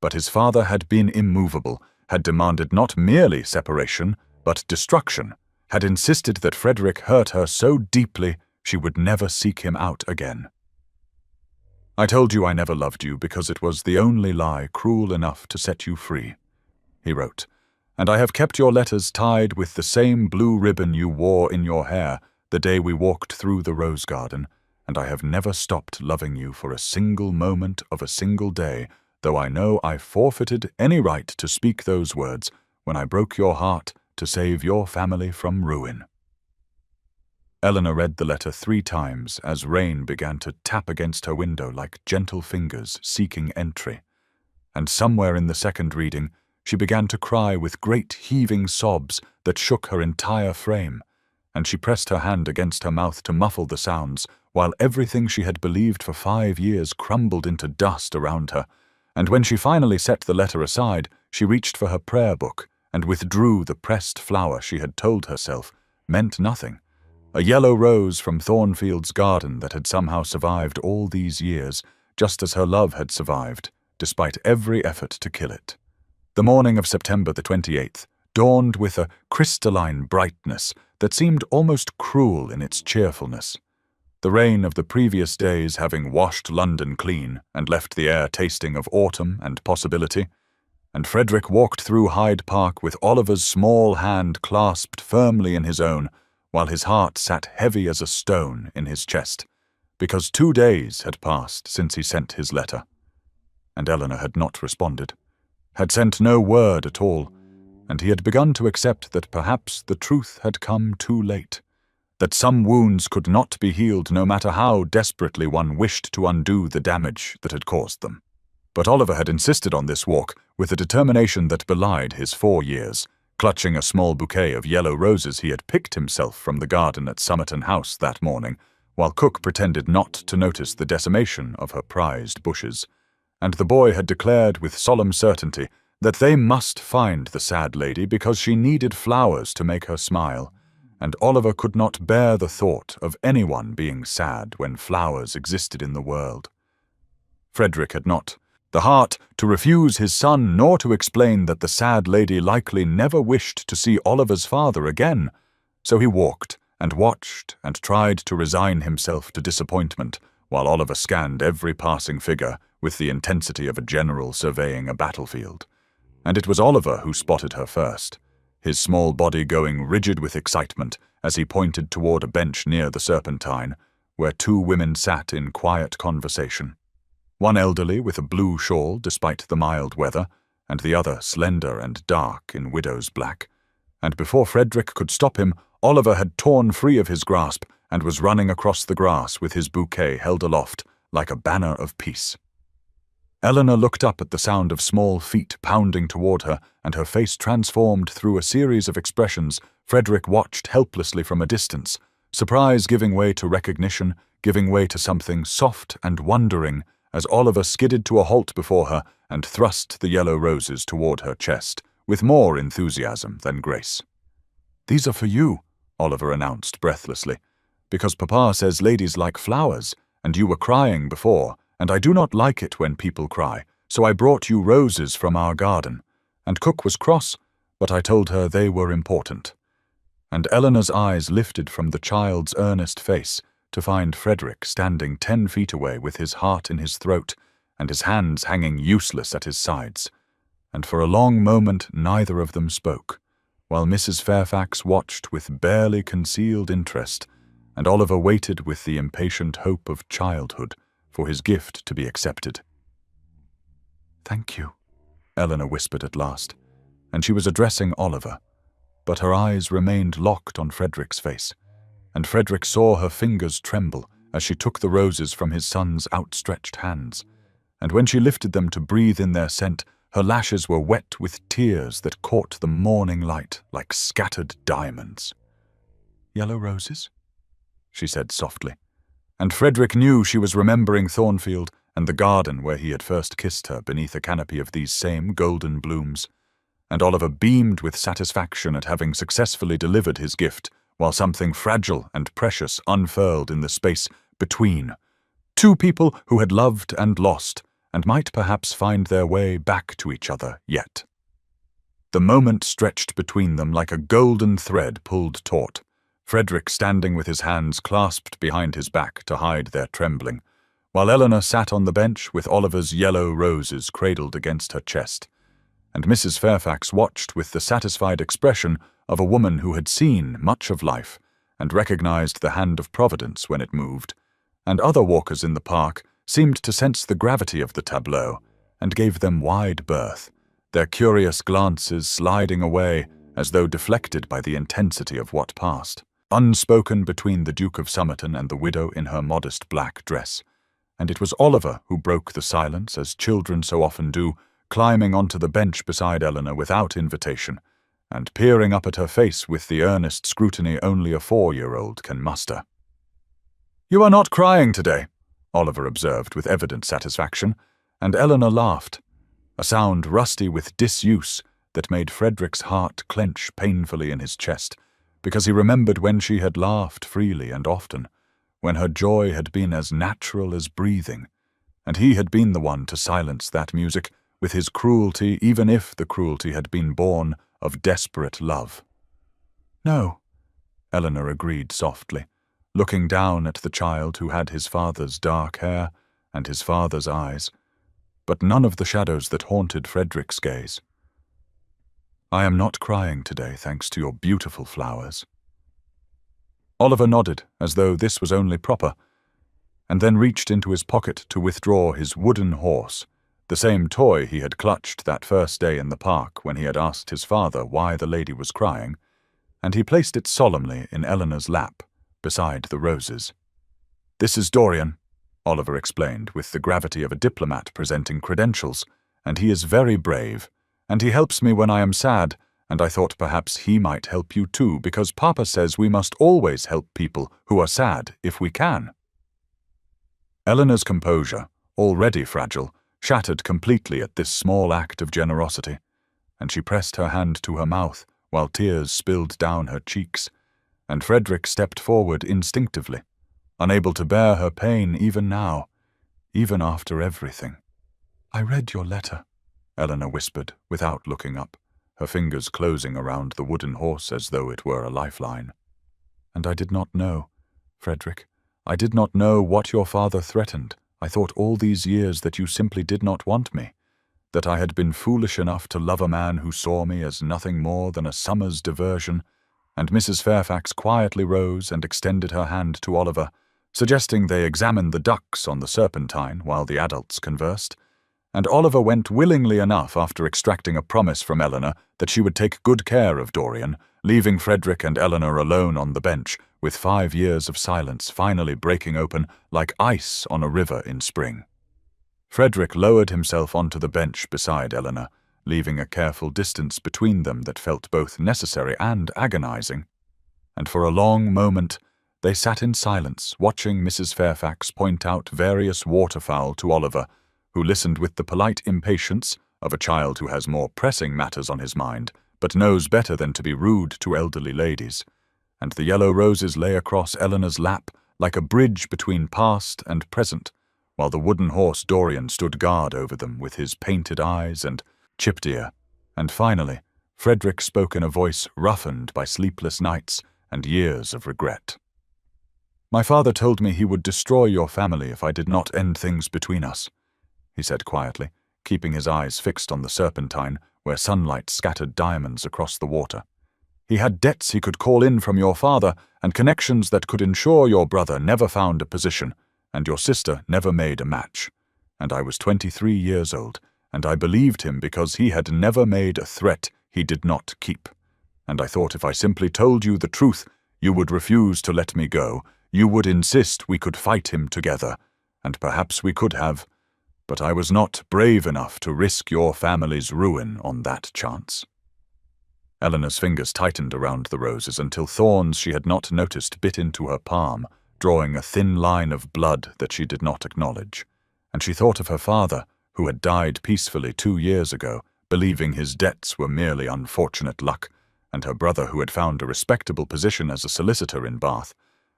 But his father had been immovable, had demanded not merely separation, but destruction, had insisted that Frederick hurt her so deeply she would never seek him out again. "I told you I never loved you because it was the only lie cruel enough to set you free," he wrote, "and I have kept your letters tied with the same blue ribbon you wore in your hair the day we walked through the rose garden, and I have never stopped loving you for a single moment of a single day, though I know I forfeited any right to speak those words when I broke your heart to save your family from ruin." Eleanor read the letter 3 times as rain began to tap against her window like gentle fingers seeking entry, and somewhere in the second reading she began to cry with great heaving sobs that shook her entire frame, and she pressed her hand against her mouth to muffle the sounds, while everything she had believed for 5 years crumbled into dust around her, and when she finally set the letter aside, she reached for her prayer book and withdrew the pressed flower she had told herself meant nothing. A yellow rose from Thornfield's garden that had somehow survived all these years, just as her love had survived, despite every effort to kill it. The morning of September the 28th dawned with a crystalline brightness that seemed almost cruel in its cheerfulness. The rain of the previous days having washed London clean and left the air tasting of autumn and possibility, and Frederick walked through Hyde Park with Oliver's small hand clasped firmly in his own, while his heart sat heavy as a stone in his chest, because 2 days had passed since he sent his letter. And Eleanor had not responded, had sent no word at all, and he had begun to accept that perhaps the truth had come too late, that some wounds could not be healed no matter how desperately one wished to undo the damage that had caused them. But Oliver had insisted on this walk with a determination that belied his 4 years, clutching a small bouquet of yellow roses he had picked himself from the garden at Somerton House that morning, while Cook pretended not to notice the decimation of her prized bushes. And the boy had declared with solemn certainty that they must find the sad lady because she needed flowers to make her smile, and Oliver could not bear the thought of anyone being sad when flowers existed in the world. Frederick had not the heart to refuse his son, nor to explain that the sad lady likely never wished to see Oliver's father again, so he walked and watched and tried to resign himself to disappointment, while Oliver scanned every passing figure with the intensity of a general surveying a battlefield. And it was Oliver who spotted her first, his small body going rigid with excitement as he pointed toward a bench near the Serpentine, where 2 women sat in quiet conversation. One elderly with a blue shawl despite the mild weather, and the other slender and dark in widow's black. And before Frederick could stop him, Oliver had torn free of his grasp and was running across the grass with his bouquet held aloft like a banner of peace. Eleanor looked up at the sound of small feet pounding toward her, and her face transformed through a series of expressions. Frederick watched helplessly from a distance, surprise giving way to recognition, giving way to something soft and wondering, as Oliver skidded to a halt before her and thrust the yellow roses toward her chest, with more enthusiasm than grace. "These are for you," Oliver announced breathlessly, "because Papa says ladies like flowers, and you were crying before, and I do not like it when people cry, so I brought you roses from our garden. And Cook was cross, but I told her they were important. And Eleanor's eyes lifted from the child's earnest face to find Frederick standing 10 feet away with his heart in his throat and his hands hanging useless at his sides. And for a long moment neither of them spoke, while Mrs. Fairfax watched with barely concealed interest, and Oliver waited with the impatient hope of childhood for his gift to be accepted. "Thank you," Eleanor whispered at last, and she was addressing Oliver, but her eyes remained locked on Frederick's face, and Frederick saw her fingers tremble as she took the roses from his son's outstretched hands, and when she lifted them to breathe in their scent, her lashes were wet with tears that caught the morning light like scattered diamonds. "Yellow roses?" she said softly, and Frederick knew she was remembering Thornfield and the garden where he had first kissed her beneath a canopy of these same golden blooms, and Oliver beamed with satisfaction at having successfully delivered his gift, while something fragile and precious unfurled in the space between two people who had loved and lost, and might perhaps find their way back to each other yet. The moment stretched between them like a golden thread pulled taut, Frederick standing with his hands clasped behind his back to hide their trembling, while Eleanor sat on the bench with Oliver's yellow roses cradled against her chest, and Mrs. Fairfax watched with the satisfied expression of a woman who had seen much of life and recognized the hand of Providence when it moved, and other walkers in the park seemed to sense the gravity of the tableau and gave them wide berth, their curious glances sliding away as though deflected by the intensity of what passed, unspoken between the Duke of Somerton and the widow in her modest black dress. And it was Oliver who broke the silence, as children so often do, climbing onto the bench beside Eleanor without invitation, and peering up at her face with the earnest scrutiny only a 4-year-old can muster. "You are not crying today," Oliver observed with evident satisfaction, and Eleanor laughed, a sound rusty with disuse that made Frederick's heart clench painfully in his chest, because he remembered when she had laughed freely and often, when her joy had been as natural as breathing, and he had been the one to silence that music with his cruelty, even if the cruelty had been born of desperate love. "No," Eleanor agreed softly, looking down at the child who had his father's dark hair and his father's eyes, but none of the shadows that haunted Frederick's gaze. "I am not crying today, thanks to your beautiful flowers." Oliver nodded, as though this was only proper, and then reached into his pocket to withdraw his wooden horse, the same toy he had clutched that first day in the park when he had asked his father why the lady was crying, and he placed it solemnly in Eleanor's lap, beside the roses. "This is Dorian," Oliver explained with the gravity of a diplomat presenting credentials, "and he is very brave, and he helps me when I am sad, and I thought perhaps he might help you too, because Papa says we must always help people who are sad if we can." Eleanor's composure, already fragile, shattered completely at this small act of generosity, and she pressed her hand to her mouth while tears spilled down her cheeks, and Frederick stepped forward instinctively, unable to bear her pain even now, even after everything. "I read your letter," Eleanor whispered without looking up, her fingers closing around the wooden horse as though it were a lifeline. "And I did not know, Frederick, I did not know what your father threatened. I thought all these years that you simply did not want me, that I had been foolish enough to love a man who saw me as nothing more than a summer's diversion," and Mrs. Fairfax quietly rose and extended her hand to Oliver, suggesting they examine the ducks on the Serpentine while the adults conversed, and Oliver went willingly enough after extracting a promise from Eleanor that she would take good care of Dorian, leaving Frederick and Eleanor alone on the bench, with 5 years of silence finally breaking open like ice on a river in spring. Frederick lowered himself onto the bench beside Eleanor, leaving a careful distance between them that felt both necessary and agonizing, and for a long moment they sat in silence, watching Mrs. Fairfax point out various waterfowl to Oliver, who listened with the polite impatience of a child who has more pressing matters on his mind, but knows better than to be rude to elderly ladies, and the yellow roses lay across Eleanor's lap like a bridge between past and present, while the wooden horse Dorian stood guard over them with his painted eyes and chipped ear, and finally, Frederick spoke in a voice roughened by sleepless nights and years of regret. "My father told me he would destroy your family if I did not end things between us," he said quietly, keeping his eyes fixed on the Serpentine, where sunlight scattered diamonds across the water. "He had debts he could call in from your father, and connections that could ensure your brother never found a position, and your sister never made a match. And I was 23 years old, and I believed him because he had never made a threat he did not keep. And I thought if I simply told you the truth, you would refuse to let me go. You would insist we could fight him together, and perhaps we could have. But I was not brave enough to risk your family's ruin on that chance." Eleanor's fingers tightened around the roses until thorns she had not noticed bit into her palm, drawing a thin line of blood that she did not acknowledge. And she thought of her father, who had died peacefully 2 years ago, believing his debts were merely unfortunate luck, and her brother who had found a respectable position as a solicitor in Bath,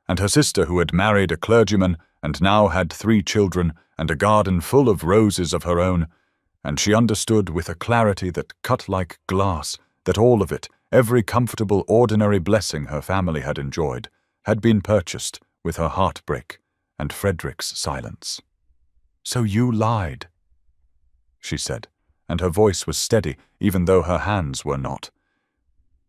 and her sister who had married a clergyman and now had 3 children and a garden full of roses of her own, and she understood with a clarity that cut like glass that all of it, every comfortable, ordinary blessing her family had enjoyed, had been purchased with her heartbreak and Frederick's silence. "So you lied," she said, and her voice was steady even though her hands were not.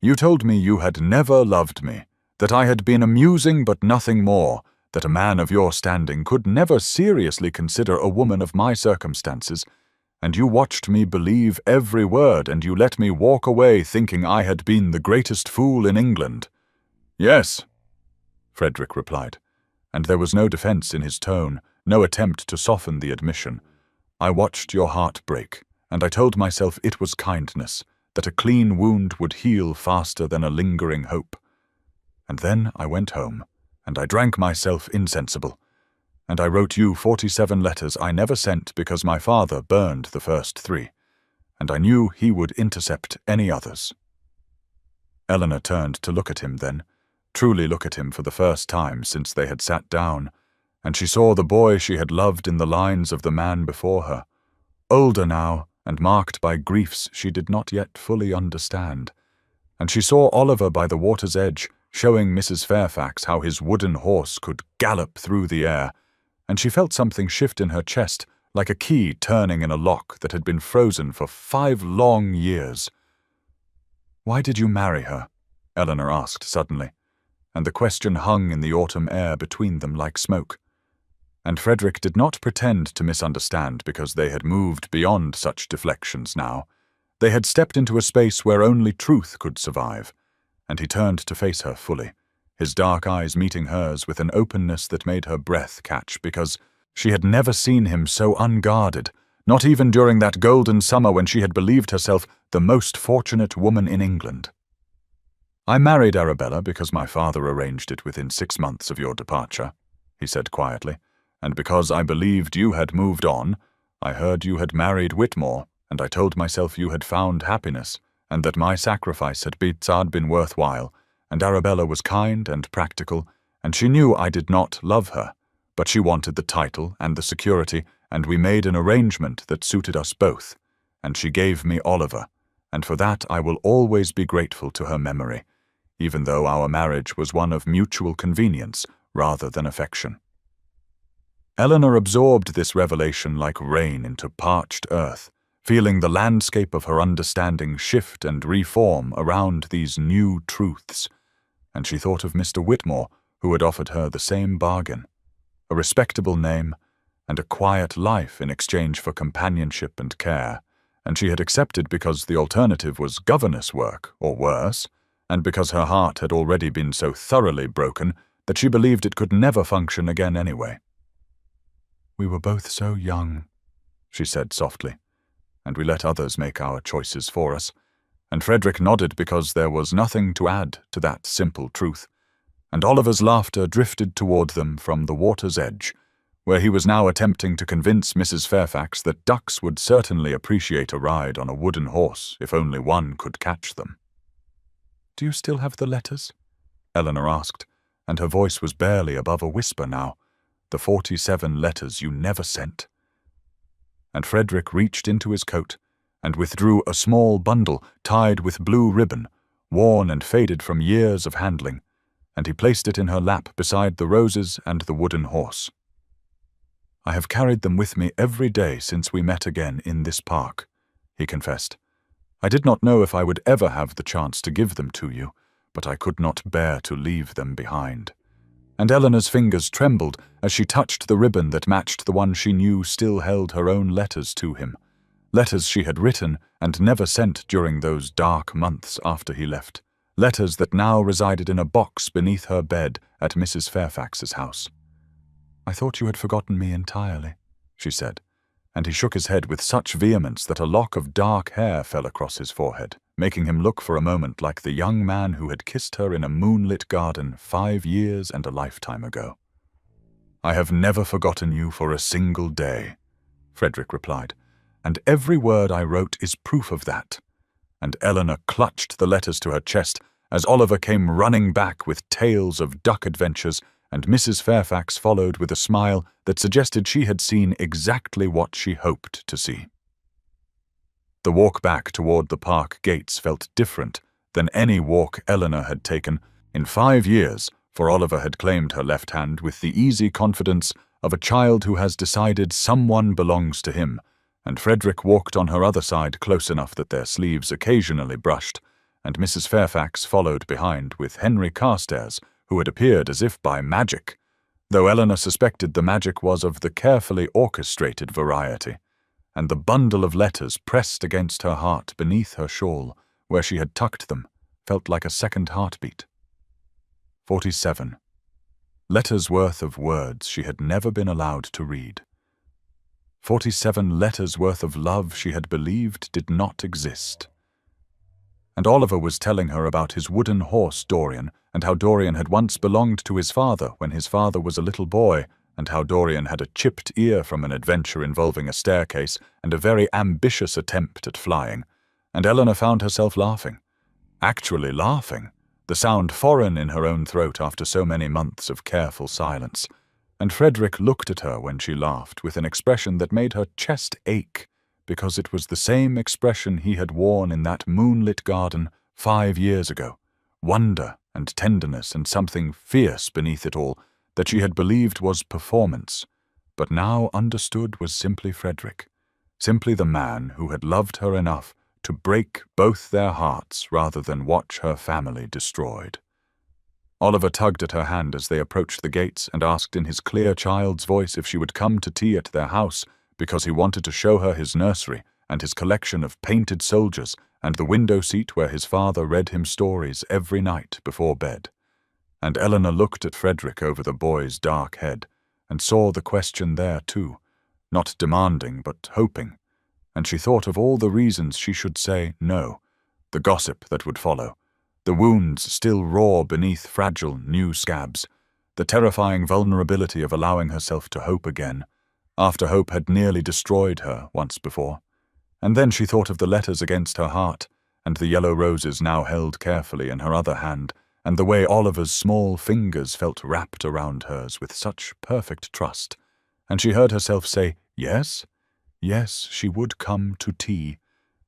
"You told me you had never loved me, that I had been amusing but nothing more, that a man of your standing could never seriously consider a woman of my circumstances, and you watched me believe every word, and you let me walk away thinking I had been the greatest fool in England." "Yes," Frederick replied, and there was no defense in his tone, no attempt to soften the admission. "I watched your heart break, and I told myself it was kindness, that a clean wound would heal faster than a lingering hope. And then I went home, and I drank myself insensible, and I wrote you 47 letters I never sent because my father burned the first 3, and I knew he would intercept any others." Eleanor turned to look at him then, truly look at him for the first time since they had sat down, and she saw the boy she had loved in the lines of the man before her, older now and marked by griefs she did not yet fully understand, and she saw Oliver by the water's edge, showing Mrs. Fairfax how his wooden horse could gallop through the air, and she felt something shift in her chest, like a key turning in a lock that had been frozen for 5 long years. "Why did you marry her?" Eleanor asked suddenly, and the question hung in the autumn air between them like smoke. And Frederick did not pretend to misunderstand because they had moved beyond such deflections now. They had stepped into a space where only truth could survive, and he turned to face her fully, his dark eyes meeting hers with an openness that made her breath catch because she had never seen him so unguarded, not even during that golden summer when she had believed herself the most fortunate woman in England. "I married Arabella because my father arranged it within 6 months of your departure," he said quietly, "and because I believed you had moved on. I heard you had married Whitmore, and I told myself you had found happiness, and that my sacrifice had been worthwhile, and Arabella was kind and practical, and she knew I did not love her, but she wanted the title and the security, and we made an arrangement that suited us both, and she gave me Oliver, and for that I will always be grateful to her memory, even though our marriage was one of mutual convenience rather than affection." Eleanor absorbed this revelation like rain into parched earth, feeling the landscape of her understanding shift and reform around these new truths, and she thought of Mr. Whitmore, who had offered her the same bargain, a respectable name and a quiet life in exchange for companionship and care, and she had accepted because the alternative was governess work, or worse, and because her heart had already been so thoroughly broken that she believed it could never function again anyway. "We were both so young," she said softly, "and we let others make our choices for us," and Frederick nodded because there was nothing to add to that simple truth, and Oliver's laughter drifted toward them from the water's edge, where he was now attempting to convince Mrs. Fairfax that ducks would certainly appreciate a ride on a wooden horse if only one could catch them. "Do you still have the letters?" Eleanor asked, and her voice was barely above a whisper now. "The 47 letters you never sent." And Frederick reached into his coat and withdrew a small bundle tied with blue ribbon, worn and faded from years of handling, and he placed it in her lap beside the roses and the wooden horse. "I have carried them with me every day since we met again in this park," he confessed. "I did not know if I would ever have the chance to give them to you, but I could not bear to leave them behind." And Eleanor's fingers trembled as she touched the ribbon that matched the one she knew still held her own letters to him, letters she had written and never sent during those dark months after he left, letters that now resided in a box beneath her bed at Mrs. Fairfax's house. "I thought you had forgotten me entirely," she said, and he shook his head with such vehemence that a lock of dark hair fell across his forehead, making him look for a moment like the young man who had kissed her in a moonlit garden 5 years and a lifetime ago. "I have never forgotten you for a single day," Frederick replied, "and every word I wrote is proof of that." And Eleanor clutched the letters to her chest as Oliver came running back with tales of duck adventures, and Mrs. Fairfax followed with a smile that suggested she had seen exactly what she hoped to see. The walk back toward the park gates felt different than any walk Eleanor had taken in 5 years, for Oliver had claimed her left hand with the easy confidence of a child who has decided someone belongs to him, and Frederick walked on her other side close enough that their sleeves occasionally brushed, and Mrs. Fairfax followed behind with Henry Carstairs, who had appeared as if by magic, though Eleanor suspected the magic was of the carefully orchestrated variety, and the bundle of letters pressed against her heart beneath her shawl, where she had tucked them, felt like a second heartbeat. 47. Letters worth of words she had never been allowed to read. 47 letters worth of love she had believed did not exist. And Oliver was telling her about his wooden horse Dorian, and how Dorian had once belonged to his father when his father was a little boy, and how Dorian had a chipped ear from an adventure involving a staircase and a very ambitious attempt at flying, and Eleanor found herself laughing. Actually laughing, the sound foreign in her own throat after so many months of careful silence, and Frederick looked at her when she laughed with an expression that made her chest ache, because it was the same expression he had worn in that moonlit garden 5 years ago, wonder and tenderness and something fierce beneath it all that she had believed was performance, but now understood was simply Frederick, simply the man who had loved her enough to break both their hearts rather than watch her family destroyed. Oliver tugged at her hand as they approached the gates and asked in his clear child's voice if she would come to tea at their house, because he wanted to show her his nursery and his collection of painted soldiers and the window seat where his father read him stories every night before bed. And Eleanor looked at Frederick over the boy's dark head and saw the question there too, not demanding but hoping, and she thought of all the reasons she should say no, the gossip that would follow, the wounds still raw beneath fragile new scabs, the terrifying vulnerability of allowing herself to hope again, after hope had nearly destroyed her once before. And then she thought of the letters against her heart, and the yellow roses now held carefully in her other hand, and the way Oliver's small fingers felt wrapped around hers with such perfect trust, and she heard herself say, yes, yes, she would come to tea,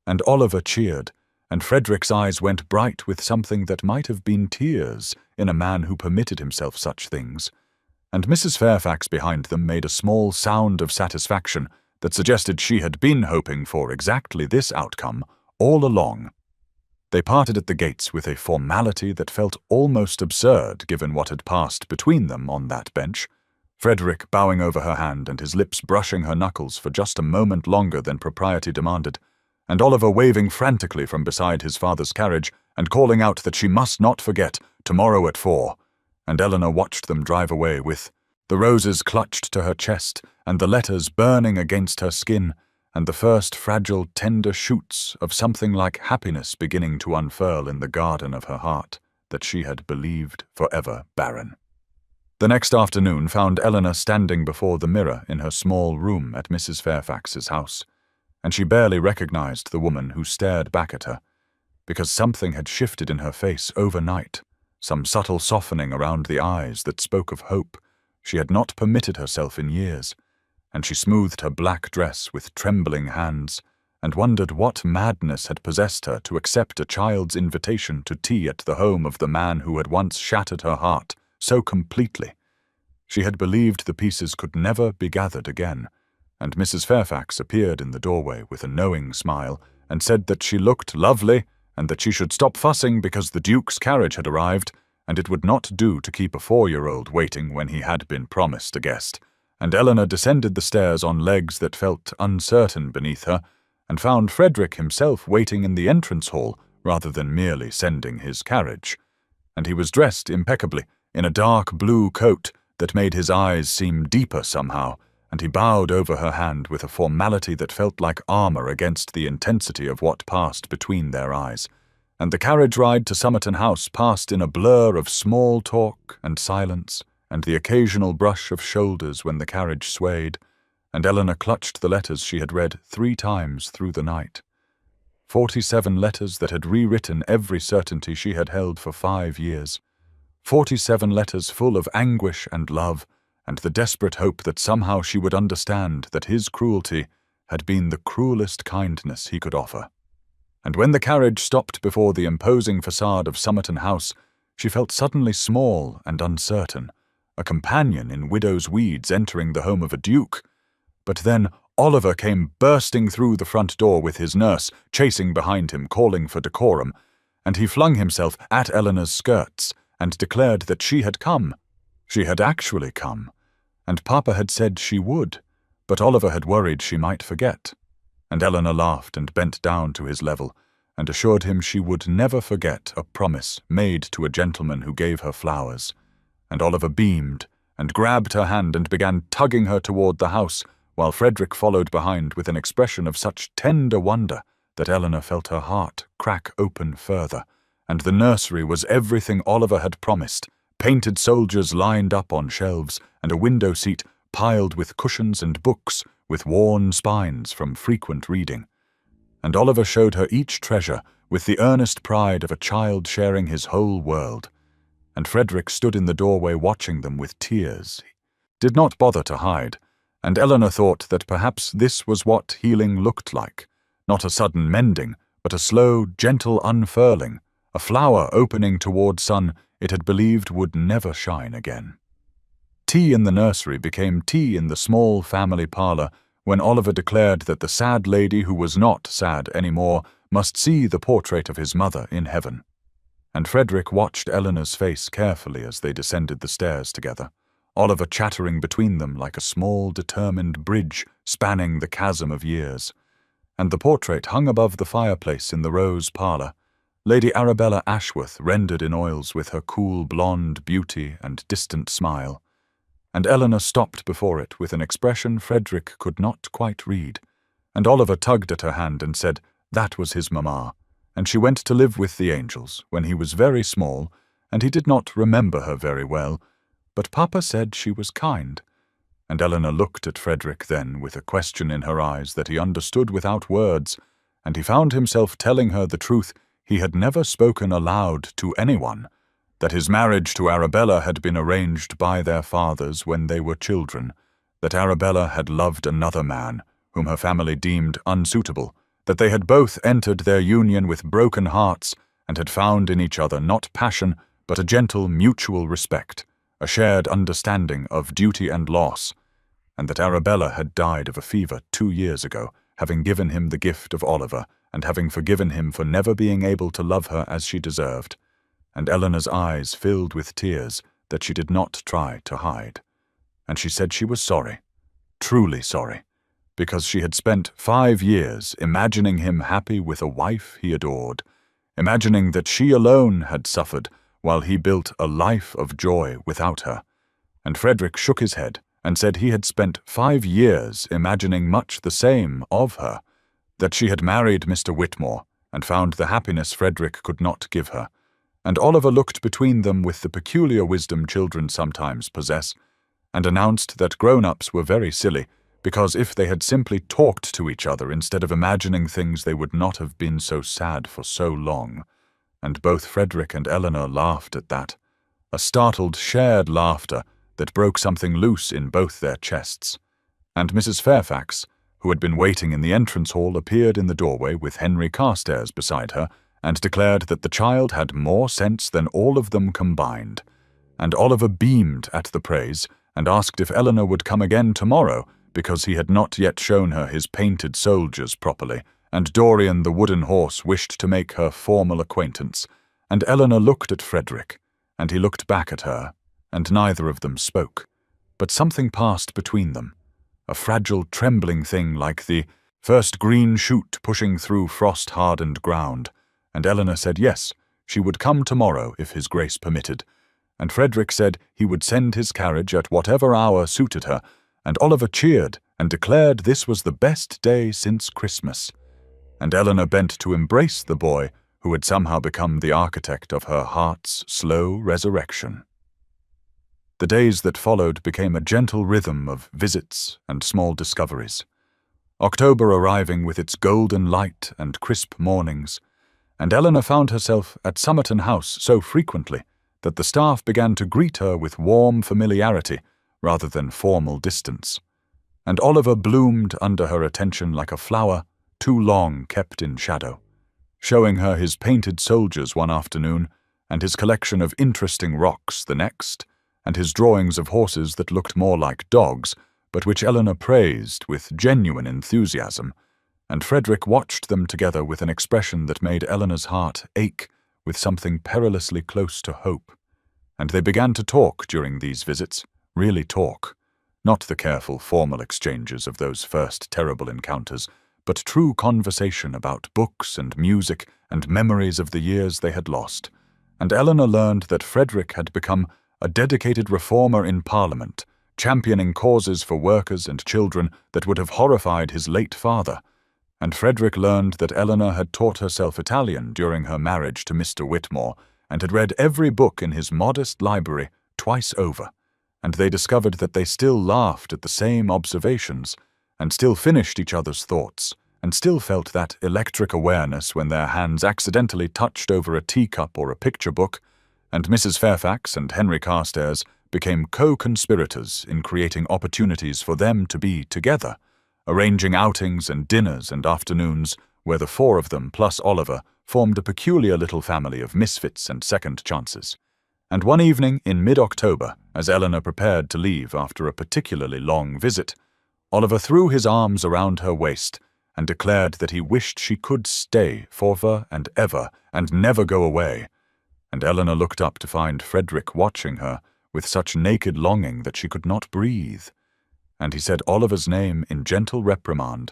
and Oliver cheered, and Frederick's eyes went bright with something that might have been tears in a man who permitted himself such things, and Mrs. Fairfax behind them made a small sound of satisfaction that suggested she had been hoping for exactly this outcome all along. They parted at the gates with a formality that felt almost absurd given what had passed between them on that bench, Frederick bowing over her hand and his lips brushing her knuckles for just a moment longer than propriety demanded, and Oliver waving frantically from beside his father's carriage and calling out that she must not forget, tomorrow at 4, and Eleanor watched them drive away with the roses clutched to her chest and the letters burning against her skin, and the first fragile, tender shoots of something like happiness beginning to unfurl in the garden of her heart that she had believed forever barren. The next afternoon found Eleanor standing before the mirror in her small room at Mrs. Fairfax's house, and she barely recognized the woman who stared back at her, because something had shifted in her face overnight, some subtle softening around the eyes that spoke of hope she had not permitted herself in years, and she smoothed her black dress with trembling hands, and wondered what madness had possessed her to accept a child's invitation to tea at the home of the man who had once shattered her heart so completely. She had believed the pieces could never be gathered again, and Mrs. Fairfax appeared in the doorway with a knowing smile and said that she looked lovely and that she should stop fussing because the Duke's carriage had arrived, and it would not do to keep a 4-year-old waiting when he had been promised a guest. And Eleanor descended the stairs on legs that felt uncertain beneath her, and found Frederick himself waiting in the entrance hall rather than merely sending his carriage. And he was dressed impeccably, in a dark blue coat that made his eyes seem deeper somehow, and he bowed over her hand with a formality that felt like armor against the intensity of what passed between their eyes. And the carriage ride to Somerton House passed in a blur of small talk and silence, and the occasional brush of shoulders when the carriage swayed, and Eleanor clutched the letters she had read 3 times through the night. 47 letters that had rewritten every certainty she had held for 5 years. 47 letters full of anguish and love, and the desperate hope that somehow she would understand that his cruelty had been the cruelest kindness he could offer. And when the carriage stopped before the imposing facade of Somerton House, she felt suddenly small and uncertain, a companion in widow's weeds entering the home of a duke. But then Oliver came bursting through the front door with his nurse, chasing behind him, calling for decorum, and he flung himself at Eleanor's skirts and declared that she had come. She had actually come, and Papa had said she would, but Oliver had worried she might forget. And Eleanor laughed and bent down to his level, and assured him she would never forget a promise made to a gentleman who gave her flowers. And Oliver beamed, and grabbed her hand and began tugging her toward the house, while Frederick followed behind with an expression of such tender wonder that Eleanor felt her heart crack open further, and the nursery was everything Oliver had promised, painted soldiers lined up on shelves, and a window seat piled with cushions and books with worn spines from frequent reading. And Oliver showed her each treasure with the earnest pride of a child sharing his whole world. And Frederick stood in the doorway watching them with tears. He did not bother to hide, and Eleanor thought that perhaps this was what healing looked like, not a sudden mending, but a slow, gentle unfurling, a flower opening toward sun it had believed would never shine again. Tea in the nursery became tea in the small family parlor when Oliver declared that the sad lady who was not sad anymore must see the portrait of his mother in heaven. And Frederick watched Eleanor's face carefully as they descended the stairs together, Oliver chattering between them like a small, determined bridge spanning the chasm of years. And the portrait hung above the fireplace in the rose parlor, Lady Arabella Ashworth rendered in oils with her cool blonde beauty and distant smile. And Eleanor stopped before it with an expression Frederick could not quite read, and Oliver tugged at her hand and said that was his mamma, and she went to live with the angels when he was very small, and he did not remember her very well, but Papa said she was kind. And Eleanor looked at Frederick then with a question in her eyes that he understood without words, and he found himself telling her the truth he had never spoken aloud to anyone, that his marriage to Arabella had been arranged by their fathers when they were children, that Arabella had loved another man, whom her family deemed unsuitable, that they had both entered their union with broken hearts and had found in each other not passion but a gentle mutual respect, a shared understanding of duty and loss, and that Arabella had died of a fever 2 years ago, having given him the gift of Oliver, and having forgiven him for never being able to love her as she deserved. And Eleanor's eyes filled with tears that she did not try to hide. And she said she was sorry, truly sorry, because she had spent 5 years imagining him happy with a wife he adored, imagining that she alone had suffered while he built a life of joy without her. And Frederick shook his head and said he had spent 5 years imagining much the same of her, that she had married Mr. Whitmore and found the happiness Frederick could not give her. And Oliver looked between them with the peculiar wisdom children sometimes possess, and announced that grown-ups were very silly, because if they had simply talked to each other instead of imagining things they would not have been so sad for so long. And both Frederick and Eleanor laughed at that, a startled, shared laughter that broke something loose in both their chests. And Mrs. Fairfax, who had been waiting in the entrance hall, appeared in the doorway with Henry Carstairs beside her and declared that the child had more sense than all of them combined. And Oliver beamed at the praise and asked if Eleanor would come again tomorrow because he had not yet shown her his painted soldiers properly, and Dorian the wooden horse wished to make her formal acquaintance. And Eleanor looked at Frederick, and he looked back at her, and neither of them spoke. But something passed between them, a fragile, trembling thing like the first green shoot pushing through frost-hardened ground, and Eleanor said yes, she would come tomorrow if his grace permitted, and Frederick said he would send his carriage at whatever hour suited her, and Oliver cheered and declared this was the best day since Christmas. And Eleanor bent to embrace the boy who had somehow become the architect of her heart's slow resurrection. The days that followed became a gentle rhythm of visits and small discoveries. October arriving with its golden light and crisp mornings, and Eleanor found herself at Somerton House so frequently that the staff began to greet her with warm familiarity rather than formal distance. And Oliver bloomed under her attention like a flower too long kept in shadow, showing her his painted soldiers one afternoon and his collection of interesting rocks the next, and his drawings of horses that looked more like dogs, but which Eleanor praised with genuine enthusiasm, and Frederick watched them together with an expression that made Eleanor's heart ache with something perilously close to hope. And they began to talk during these visits, really talk, not the careful formal exchanges of those first terrible encounters, but true conversation about books and music and memories of the years they had lost. And Eleanor learned that Frederick had become a dedicated reformer in Parliament, championing causes for workers and children that would have horrified his late father. And Frederick learned that Eleanor had taught herself Italian during her marriage to Mr. Whitmore, and had read every book in his modest library twice over. And they discovered that they still laughed at the same observations, and still finished each other's thoughts, and still felt that electric awareness when their hands accidentally touched over a teacup or a picture book, and Mrs. Fairfax and Henry Carstairs became co-conspirators in creating opportunities for them to be together, arranging outings and dinners and afternoons where the four of them plus Oliver formed a peculiar little family of misfits and second chances. And one evening in mid-October, as Eleanor prepared to leave after a particularly long visit, Oliver threw his arms around her waist and declared that he wished she could stay forever and ever and never go away. And Eleanor looked up to find Frederick watching her with such naked longing that she could not breathe. And he said Oliver's name in gentle reprimand,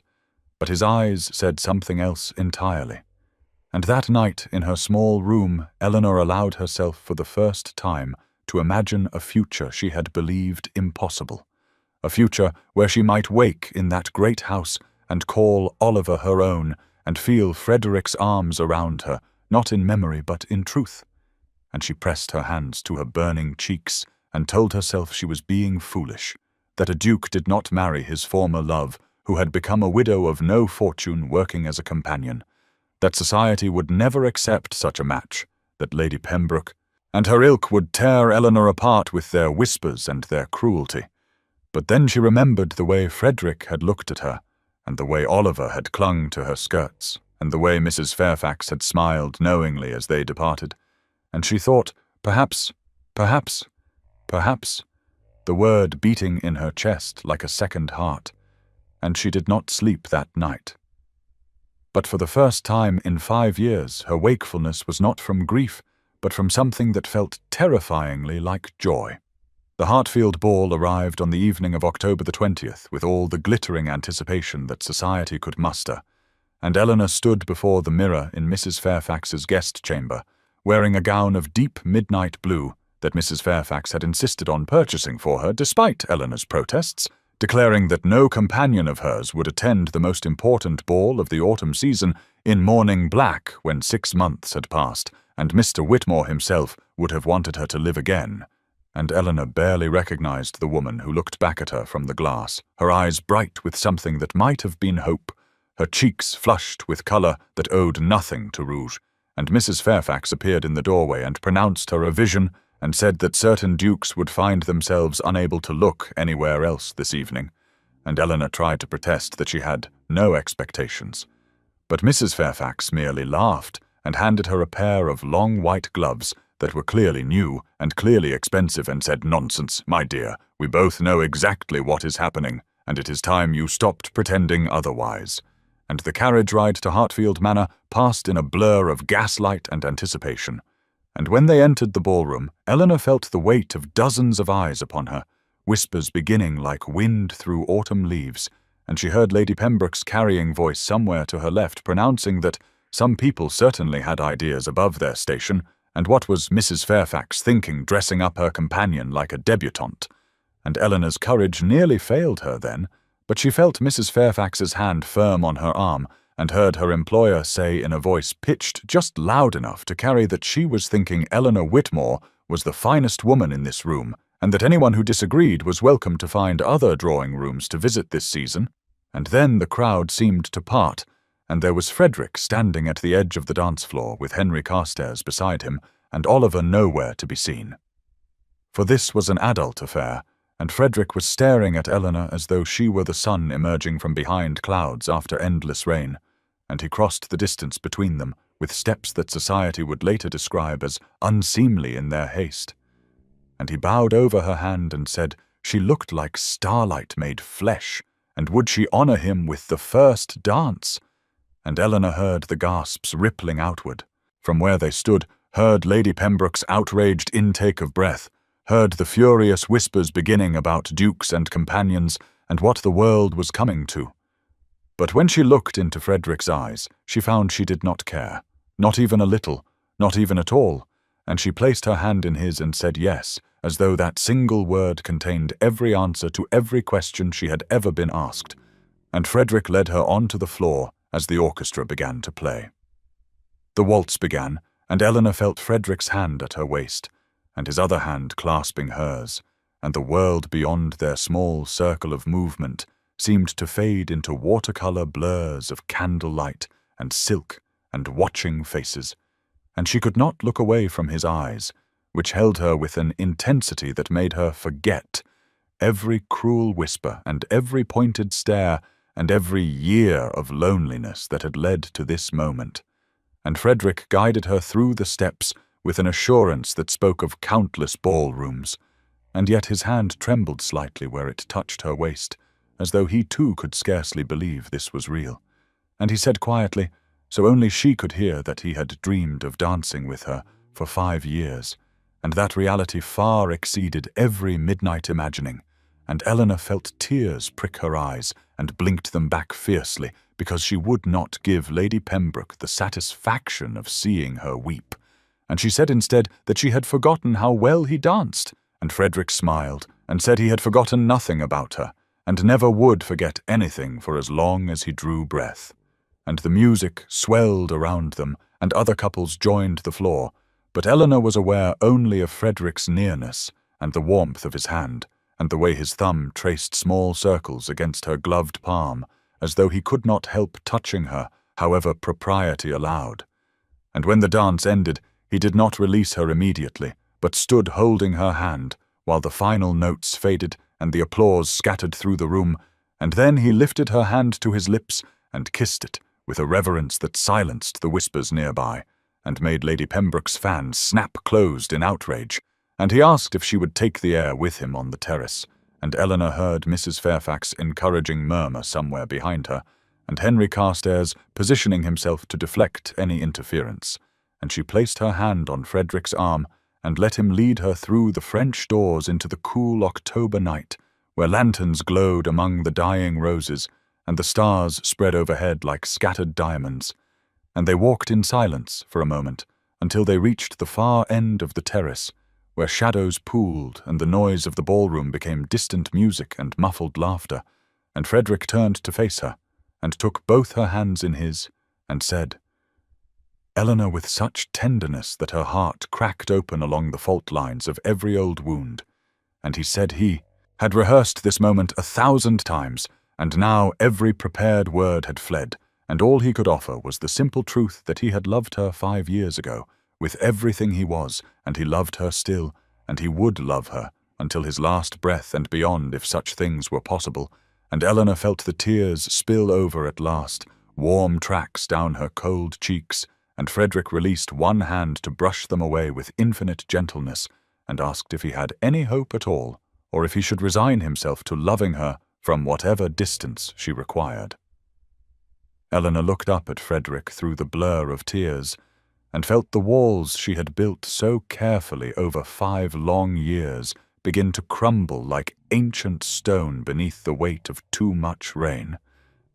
but his eyes said something else entirely. And that night in her small room, Eleanor allowed herself for the first time to imagine a future she had believed impossible, a future where she might wake in that great house and call Oliver her own and feel Frederick's arms around her, not in memory but in truth. And she pressed her hands to her burning cheeks and told herself she was being foolish, that a duke did not marry his former love, who had become a widow of no fortune working as a companion, that society would never accept such a match, that Lady Pembroke and her ilk would tear Eleanor apart with their whispers and their cruelty. But then she remembered the way Frederick had looked at her, and the way Oliver had clung to her skirts, and the way Mrs. Fairfax had smiled knowingly as they departed, and she thought, perhaps, the word beating in her chest like a second heart, and she did not sleep that night. But for the first time in 5 years, her wakefulness was not from grief, but from something that felt terrifyingly like joy. The Hartfield ball arrived on the evening of October the 20th with all the glittering anticipation that society could muster, and Eleanor stood before the mirror in Mrs. Fairfax's guest chamber, wearing a gown of deep midnight blue that Mrs. Fairfax had insisted on purchasing for her despite Eleanor's protests, declaring that no companion of hers would attend the most important ball of the autumn season in mourning black when 6 months had passed, and Mr. Whitmore himself would have wanted her to live again. And Eleanor barely recognized the woman who looked back at her from the glass, her eyes bright with something that might have been hope, her cheeks flushed with color that owed nothing to rouge, and Mrs. Fairfax appeared in the doorway and pronounced her a vision and said that certain dukes would find themselves unable to look anywhere else this evening, and Eleanor tried to protest that she had no expectations. But Mrs. Fairfax merely laughed and handed her a pair of long white gloves that were clearly new and clearly expensive and said, "Nonsense, my dear. We both know exactly what is happening, and it is time you stopped pretending otherwise." And the carriage ride to Hartfield Manor passed in a blur of gaslight and anticipation. And when they entered the ballroom, Eleanor felt the weight of dozens of eyes upon her, whispers beginning like wind through autumn leaves, and she heard Lady Pembroke's carrying voice somewhere to her left pronouncing that some people certainly had ideas above their station, and what was Mrs. Fairfax thinking dressing up her companion like a debutante? And Eleanor's courage nearly failed her then, but she felt Mrs. Fairfax's hand firm on her arm and heard her employer say in a voice pitched just loud enough to carry that she was thinking Eleanor Whitmore was the finest woman in this room, and that anyone who disagreed was welcome to find other drawing rooms to visit this season. And then the crowd seemed to part, and there was Frederick standing at the edge of the dance floor with Henry Carstairs beside him, and Oliver nowhere to be seen. For this was an adult affair, and Frederick was staring at Eleanor as though she were the sun emerging from behind clouds after endless rain, and he crossed the distance between them with steps that society would later describe as unseemly in their haste. And he bowed over her hand and said she looked like starlight made flesh, and would she honor him with the first dance? And Eleanor heard the gasps rippling outward. From where they stood, heard Lady Pembroke's outraged intake of breath, heard the furious whispers beginning about dukes and companions and what the world was coming to. But when she looked into Frederick's eyes, she found she did not care, not even a little, not even at all, and she placed her hand in his and said yes, as though that single word contained every answer to every question she had ever been asked, and Frederick led her onto the floor as the orchestra began to play. The waltz began, and Eleanor felt Frederick's hand at her waist, and his other hand clasping hers, and the world beyond their small circle of movement seemed to fade into watercolor blurs of candlelight and silk and watching faces, and she could not look away from his eyes, which held her with an intensity that made her forget every cruel whisper and every pointed stare and every year of loneliness that had led to this moment. And Frederick guided her through the steps with an assurance that spoke of countless ballrooms, and yet his hand trembled slightly where it touched her waist, as though he too could scarcely believe this was real. And he said quietly, so only she could hear, that he had dreamed of dancing with her for 5 years, and that reality far exceeded every midnight imagining, and Eleanor felt tears prick her eyes and blinked them back fiercely because she would not give Lady Pembroke the satisfaction of seeing her weep, and she said instead that she had forgotten how well he danced, and Frederick smiled and said he had forgotten nothing about her, and never would forget anything for as long as he drew breath. And the music swelled around them, and other couples joined the floor, but Eleanor was aware only of Frederick's nearness, and the warmth of his hand, and the way his thumb traced small circles against her gloved palm, as though he could not help touching her, however propriety allowed. And when the dance ended, he did not release her immediately, but stood holding her hand, while the final notes faded and the applause scattered through the room, and then he lifted her hand to his lips and kissed it with a reverence that silenced the whispers nearby, and made Lady Pembroke's fan snap closed in outrage, and he asked if she would take the air with him on the terrace, and Eleanor heard Mrs. Fairfax encouraging murmur somewhere behind her, and Henry Carstairs positioning himself to deflect any interference, and she placed her hand on Frederick's arm and let him lead her through the French doors into the cool October night, where lanterns glowed among the dying roses, and the stars spread overhead like scattered diamonds, and they walked in silence for a moment until they reached the far end of the terrace, where shadows pooled and the noise of the ballroom became distant music and muffled laughter, and Frederick turned to face her, and took both her hands in his, and said, Eleanor, with such tenderness that her heart cracked open along the fault lines of every old wound, and he said he had rehearsed this moment 1,000 times, and now every prepared word had fled, and all he could offer was the simple truth that he had loved her 5 years ago, with everything he was, and he loved her still, and he would love her until his last breath and beyond if such things were possible, and Eleanor felt the tears spill over at last, warm tracks down her cold cheeks, and Frederick released one hand to brush them away with infinite gentleness, and asked if he had any hope at all, or if he should resign himself to loving her from whatever distance she required. Eleanor looked up at Frederick through the blur of tears, and felt the walls she had built so carefully over 5 long years begin to crumble like ancient stone beneath the weight of too much rain.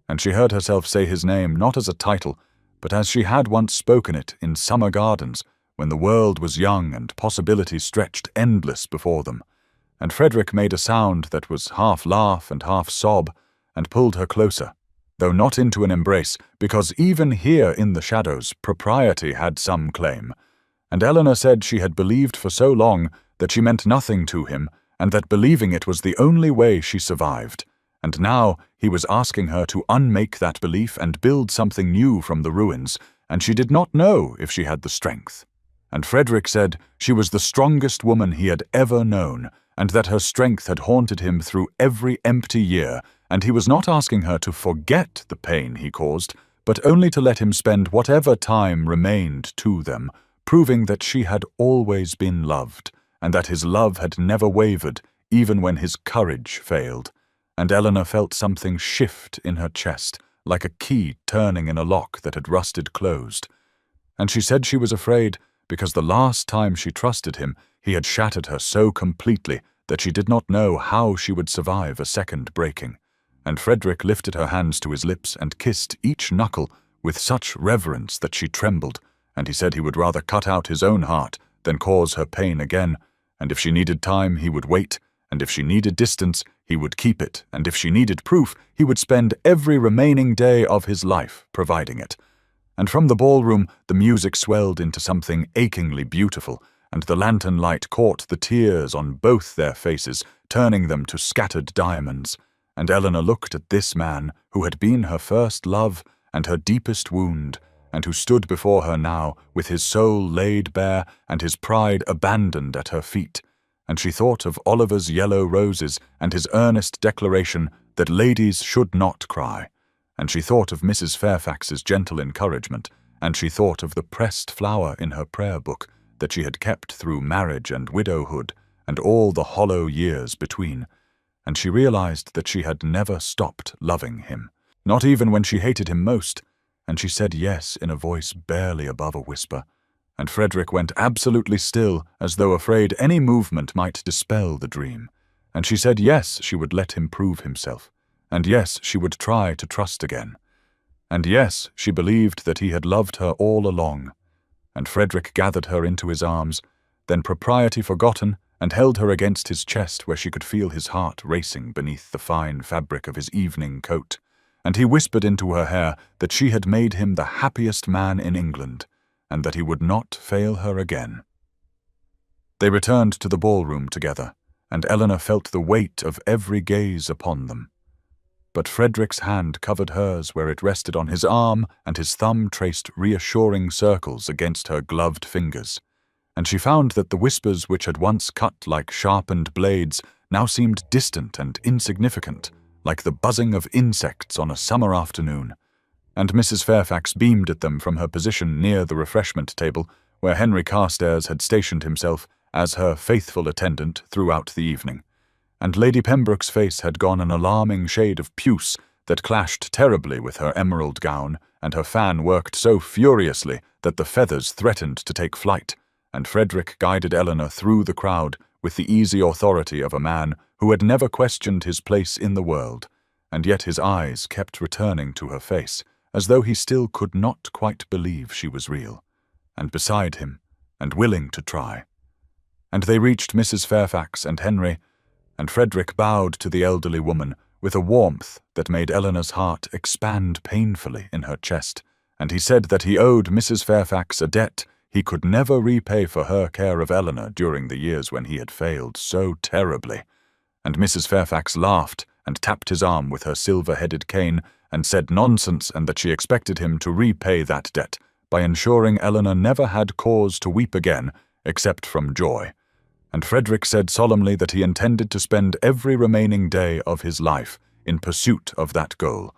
And she heard herself say his name not as a title, but as she had once spoken it in summer gardens, when the world was young and possibility stretched endless before them. And Frederick made a sound that was half laugh and half sob, and pulled her closer, though not into an embrace, because even here in the shadows propriety had some claim. And Eleanor said she had believed for so long that she meant nothing to him, and that believing it was the only way she survived. And now he was asking her to unmake that belief and build something new from the ruins, and she did not know if she had the strength. And Frederick said she was the strongest woman he had ever known, and that her strength had haunted him through every empty year, and he was not asking her to forget the pain he caused, but only to let him spend whatever time remained to them, proving that she had always been loved, and that his love had never wavered, even when his courage failed. And Eleanor felt something shift in her chest, like a key turning in a lock that had rusted closed. And she said she was afraid, because the last time she trusted him, he had shattered her so completely that she did not know how she would survive a second breaking. And Frederick lifted her hands to his lips and kissed each knuckle with such reverence that she trembled, and he said he would rather cut out his own heart than cause her pain again, and if she needed time he would wait, and if she needed distance he would keep it, and if she needed proof he would spend every remaining day of his life providing it. And from the ballroom the music swelled into something achingly beautiful, and the lantern light caught the tears on both their faces, turning them to scattered diamonds. And Eleanor looked at this man who had been her first love and her deepest wound, and who stood before her now with his soul laid bare and his pride abandoned at her feet. And she thought of Oliver's yellow roses and his earnest declaration that ladies should not cry. And she thought of Mrs. Fairfax's gentle encouragement, and she thought of the pressed flower in her prayer book that she had kept through marriage and widowhood and all the hollow years between. And she realized that she had never stopped loving him, not even when she hated him most, and she said yes in a voice barely above a whisper. And Frederick went absolutely still, as though afraid any movement might dispel the dream. And she said yes, she would let him prove himself, and yes, she would try to trust again. And yes, she believed that he had loved her all along. And Frederick gathered her into his arms, then propriety forgotten, and held her against his chest where she could feel his heart racing beneath the fine fabric of his evening coat. And he whispered into her hair that she had made him the happiest man in England, and that he would not fail her again. They returned to the ballroom together, and Eleanor felt the weight of every gaze upon them. But Frederick's hand covered hers where it rested on his arm, and his thumb traced reassuring circles against her gloved fingers. And she found that the whispers which had once cut like sharpened blades now seemed distant and insignificant, like the buzzing of insects on a summer afternoon. And Mrs. Fairfax beamed at them from her position near the refreshment table, where Henry Carstairs had stationed himself as her faithful attendant throughout the evening. And Lady Pembroke's face had gone an alarming shade of puce that clashed terribly with her emerald gown, and her fan worked so furiously that the feathers threatened to take flight. And Frederick guided Eleanor through the crowd with the easy authority of a man who had never questioned his place in the world, and yet his eyes kept returning to her face, as though he still could not quite believe she was real, and beside him, and willing to try. And they reached Mrs. Fairfax and Henry, and Frederick bowed to the elderly woman with a warmth that made Eleanor's heart expand painfully in her chest, and he said that he owed Mrs. Fairfax a debt he could never repay for her care of Eleanor during the years when he had failed so terribly. And Mrs. Fairfax laughed and tapped his arm with her silver-headed cane and said nonsense, and that she expected him to repay that debt by ensuring Eleanor never had cause to weep again except from joy. And Frederick said solemnly that he intended to spend every remaining day of his life in pursuit of that goal,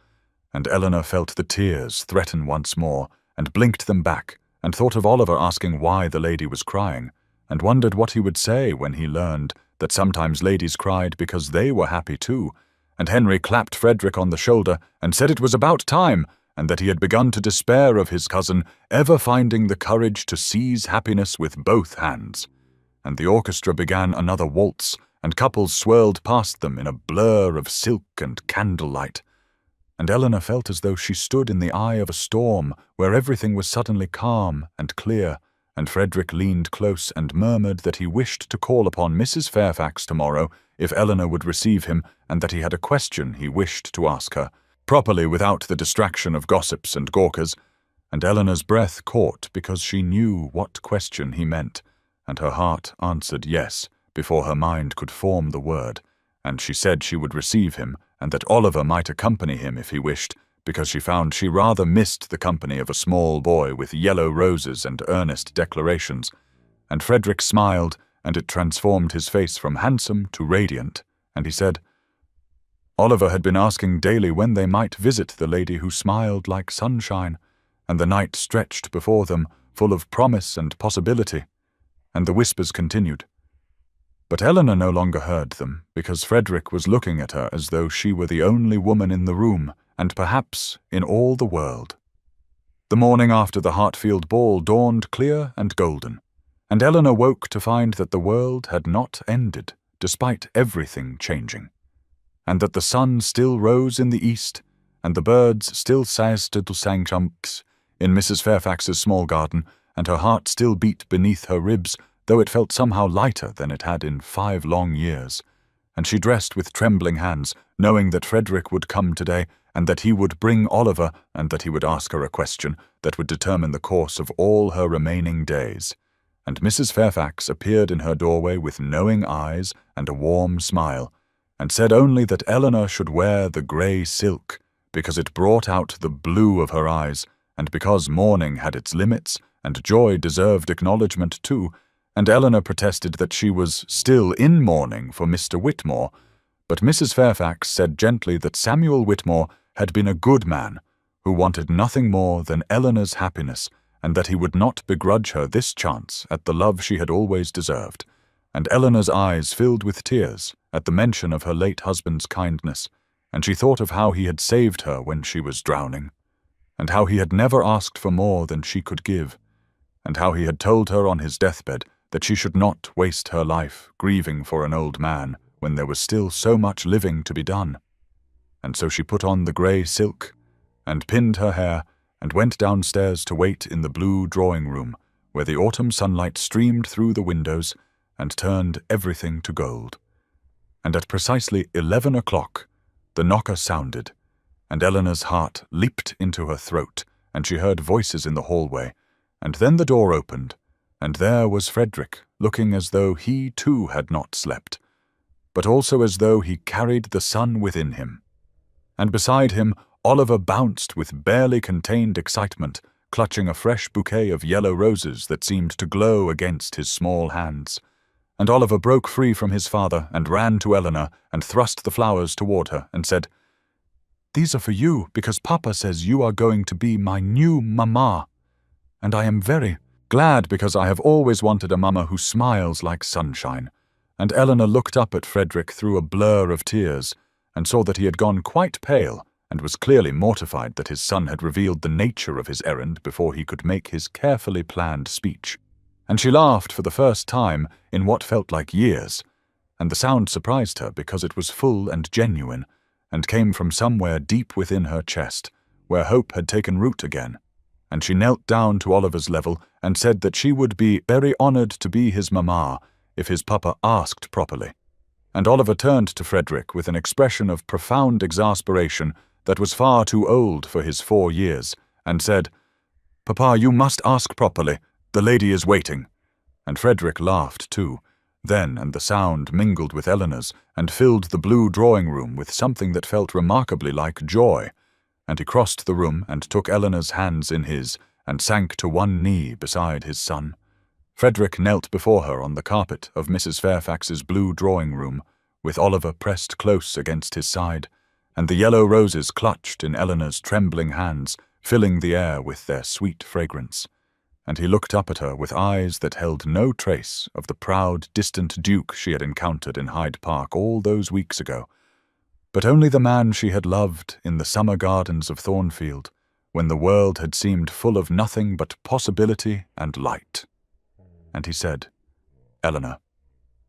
and Eleanor felt the tears threaten once more, and blinked them back, and thought of Oliver asking why the lady was crying, and wondered what he would say when he learned that sometimes ladies cried because they were happy too, and Henry clapped Frederick on the shoulder and said it was about time, and that he had begun to despair of his cousin ever finding the courage to seize happiness with both hands. And the orchestra began another waltz, and couples swirled past them in a blur of silk and candlelight. And Eleanor felt as though she stood in the eye of a storm where everything was suddenly calm and clear, and Frederick leaned close and murmured that he wished to call upon Mrs. Fairfax tomorrow if Eleanor would receive him, and that he had a question he wished to ask her, properly without the distraction of gossips and gawkers. And Eleanor's breath caught because she knew what question he meant, and her heart answered yes before her mind could form the word, and she said she would receive him, and that Oliver might accompany him if he wished, because she found she rather missed the company of a small boy with yellow roses and earnest declarations. And Frederick smiled, and it transformed his face from handsome to radiant, and he said, Oliver had been asking daily when they might visit the lady who smiled like sunshine, and the night stretched before them, full of promise and possibility. And the whispers continued. But Eleanor no longer heard them, because Frederick was looking at her as though she were the only woman in the room, and perhaps in all the world. The morning after the Hartfield ball dawned clear and golden, and Eleanor woke to find that the world had not ended, despite everything changing, and that the sun still rose in the east, and the birds still sang in Mrs. Fairfax's small garden, and her heart still beat beneath her ribs, though it felt somehow lighter than it had in 5 long years. And she dressed with trembling hands, knowing that Frederick would come today, and that he would bring Oliver, and that he would ask her a question that would determine the course of all her remaining days. And Mrs. Fairfax appeared in her doorway with knowing eyes and a warm smile, and said only that Eleanor should wear the grey silk, because it brought out the blue of her eyes, and because mourning had its limits, and joy deserved acknowledgment too, and Eleanor protested that she was still in mourning for Mr. Whitmore, but Mrs. Fairfax said gently that Samuel Whitmore had been a good man, who wanted nothing more than Eleanor's happiness, and that he would not begrudge her this chance at the love she had always deserved. And Eleanor's eyes filled with tears at the mention of her late husband's kindness, and she thought of how he had saved her when she was drowning, and how he had never asked for more than she could give, and how he had told her on his deathbed that she should not waste her life grieving for an old man when there was still so much living to be done. And so she put on the grey silk, and pinned her hair, and went downstairs to wait in the blue drawing-room, where the autumn sunlight streamed through the windows and turned everything to gold. And at precisely 11 o'clock, the knocker sounded, and Eleanor's heart leaped into her throat, and she heard voices in the hallway, and then the door opened, and there was Frederick, looking as though he too had not slept, but also as though he carried the sun within him. And beside him, Oliver bounced with barely contained excitement, clutching a fresh bouquet of yellow roses that seemed to glow against his small hands. And Oliver broke free from his father and ran to Eleanor and thrust the flowers toward her and said, "These are for you, because Papa says you are going to be my new mamma. And I am very glad, because I have always wanted a mamma who smiles like sunshine." And Eleanor looked up at Frederick through a blur of tears, and saw that he had gone quite pale, and was clearly mortified that his son had revealed the nature of his errand before he could make his carefully planned speech. And she laughed for the first time in what felt like years, and the sound surprised her because it was full and genuine, and came from somewhere deep within her chest, where hope had taken root again. And she knelt down to Oliver's level and said that she would be very honored to be his mamma if his papa asked properly. And Oliver turned to Frederick with an expression of profound exasperation that was far too old for his 4 years, and said, "Papa, you must ask properly. The lady is waiting." And Frederick laughed too, then, and the sound mingled with Eleanor's, and filled the blue drawing-room with something that felt remarkably like joy. And he crossed the room and took Eleanor's hands in his, and sank to one knee beside his son. Frederick knelt before her on the carpet of Mrs. Fairfax's blue drawing-room, with Oliver pressed close against his side, and the yellow roses clutched in Eleanor's trembling hands, filling the air with their sweet fragrance. And he looked up at her with eyes that held no trace of the proud, distant duke she had encountered in Hyde Park all those weeks ago, but only the man she had loved in the summer gardens of Thornfield, when the world had seemed full of nothing but possibility and light. And he said, "Eleanor,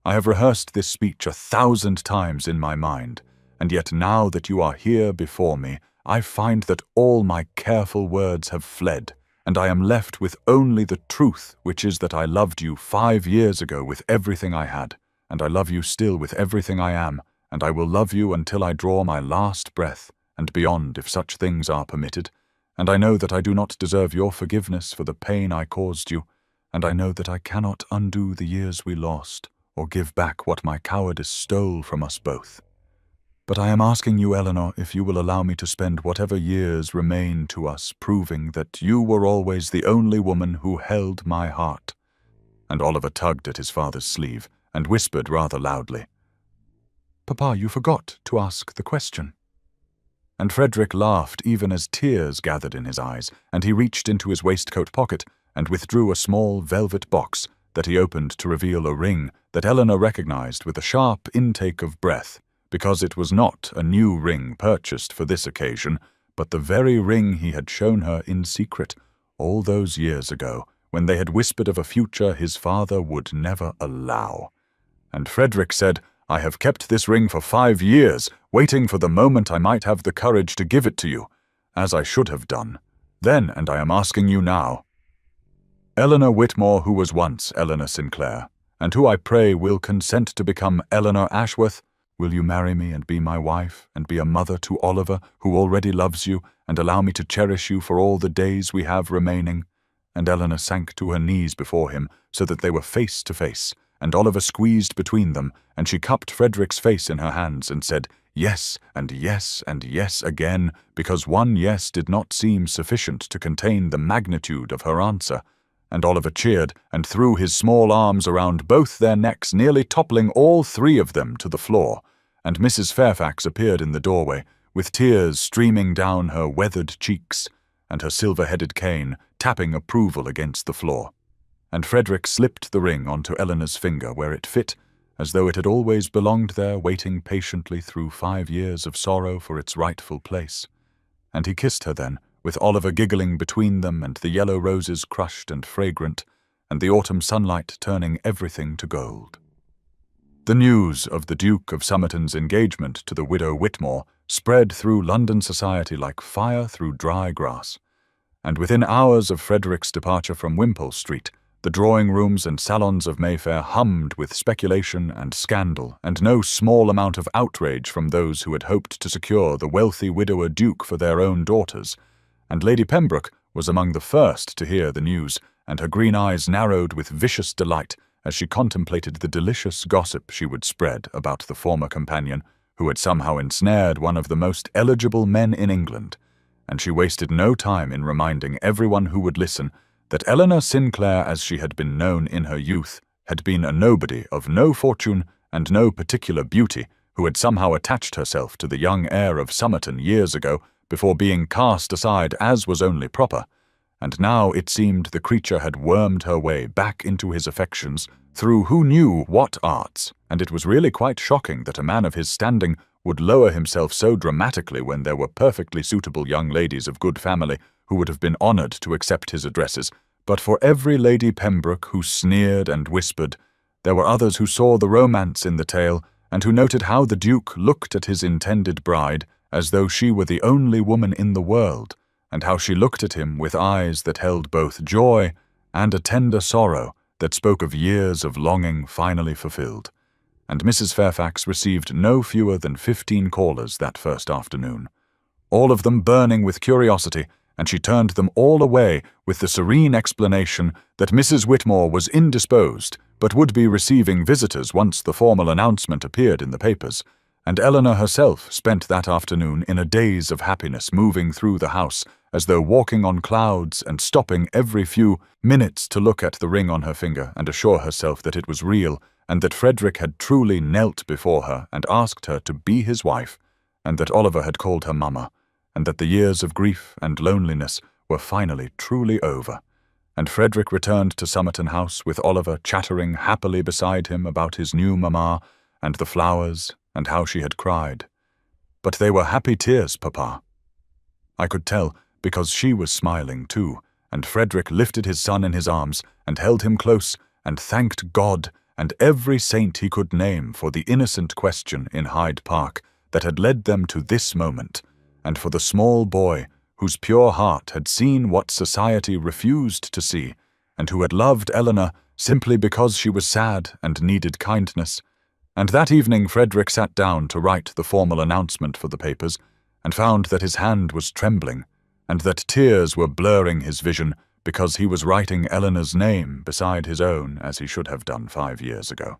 I have rehearsed this speech 1,000 times in my mind, and yet now that you are here before me, I find that all my careful words have fled, and I am left with only the truth, which is that I loved you 5 years ago with everything I had, and I love you still with everything I am, and I will love you until I draw my last breath, and beyond if such things are permitted, and I know that I do not deserve your forgiveness for the pain I caused you, and I know that I cannot undo the years we lost, or give back what my cowardice stole from us both. But I am asking you, Eleanor, if you will allow me to spend whatever years remain to us proving that you were always the only woman who held my heart." And Oliver tugged at his father's sleeve and whispered rather loudly, "Papa, you forgot to ask the question." And Frederick laughed even as tears gathered in his eyes, and he reached into his waistcoat pocket and withdrew a small velvet box that he opened to reveal a ring that Eleanor recognized with a sharp intake of breath, because it was not a new ring purchased for this occasion, but the very ring he had shown her in secret all those years ago, when they had whispered of a future his father would never allow. And Frederick said, "I have kept this ring for 5 years, waiting for the moment I might have the courage to give it to you, as I should have done then, and I am asking you now. Eleanor Whitmore, who was once Eleanor Sinclair, and who I pray will consent to become Eleanor Ashworth, will you marry me and be my wife, and be a mother to Oliver, who already loves you, and allow me to cherish you for all the days we have remaining?" And Eleanor sank to her knees before him, so that they were face to face, and Oliver squeezed between them, and she cupped Frederick's face in her hands and said yes, and yes, and yes again, because one yes did not seem sufficient to contain the magnitude of her answer. And Oliver cheered and threw his small arms around both their necks, nearly toppling all 3 of them to the floor, and Mrs. Fairfax appeared in the doorway, with tears streaming down her weathered cheeks, and her silver-headed cane tapping approval against the floor. And Frederick slipped the ring onto Eleanor's finger where it fit, as though it had always belonged there, waiting patiently through 5 years of sorrow for its rightful place. And he kissed her then, with Oliver giggling between them and the yellow roses crushed and fragrant, and the autumn sunlight turning everything to gold. The news of the Duke of Somerton's engagement to the widow Whitmore spread through London society like fire through dry grass, and within hours of Frederick's departure from Wimpole Street, the drawing-rooms and salons of Mayfair hummed with speculation and scandal, and no small amount of outrage from those who had hoped to secure the wealthy widower Duke for their own daughters. And Lady Pembroke was among the first to hear the news, and her green eyes narrowed with vicious delight as she contemplated the delicious gossip she would spread about the former companion, who had somehow ensnared one of the most eligible men in England. And she wasted no time in reminding everyone who would listen that Eleanor Sinclair, as she had been known in her youth, had been a nobody of no fortune and no particular beauty, who had somehow attached herself to the young heir of Somerton years ago, before being cast aside as was only proper, and now it seemed the creature had wormed her way back into his affections through who knew what arts, and it was really quite shocking that a man of his standing would lower himself so dramatically when there were perfectly suitable young ladies of good family who would have been honoured to accept his addresses. But for every Lady Pembroke who sneered and whispered, there were others who saw the romance in the tale, and who noted how the Duke looked at his intended bride as though she were the only woman in the world, and how she looked at him with eyes that held both joy and a tender sorrow that spoke of years of longing finally fulfilled. And Mrs. Fairfax received no fewer than 15 callers that first afternoon, all of them burning with curiosity, and she turned them all away with the serene explanation that Mrs. Whitmore was indisposed, but would be receiving visitors once the formal announcement appeared in the papers. And Eleanor herself spent that afternoon in a daze of happiness, moving through the house as though walking on clouds, and stopping every few minutes to look at the ring on her finger and assure herself that it was real, and that Frederick had truly knelt before her and asked her to be his wife, and that Oliver had called her Mama, and that the years of grief and loneliness were finally truly over. And Frederick returned to Somerton House with Oliver chattering happily beside him about his new mamma and the flowers and how she had cried. But they were happy tears, Papa. I could tell, because she was smiling too, and Frederick lifted his son in his arms and held him close and thanked God and every saint he could name for the innocent question in Hyde Park that had led them to this moment, and for the small boy whose pure heart had seen what society refused to see, and who had loved Eleanor simply because she was sad and needed kindness. And that evening Frederick sat down to write the formal announcement for the papers, and found that his hand was trembling, and that tears were blurring his vision because he was writing Eleanor's name beside his own as he should have done 5 years ago.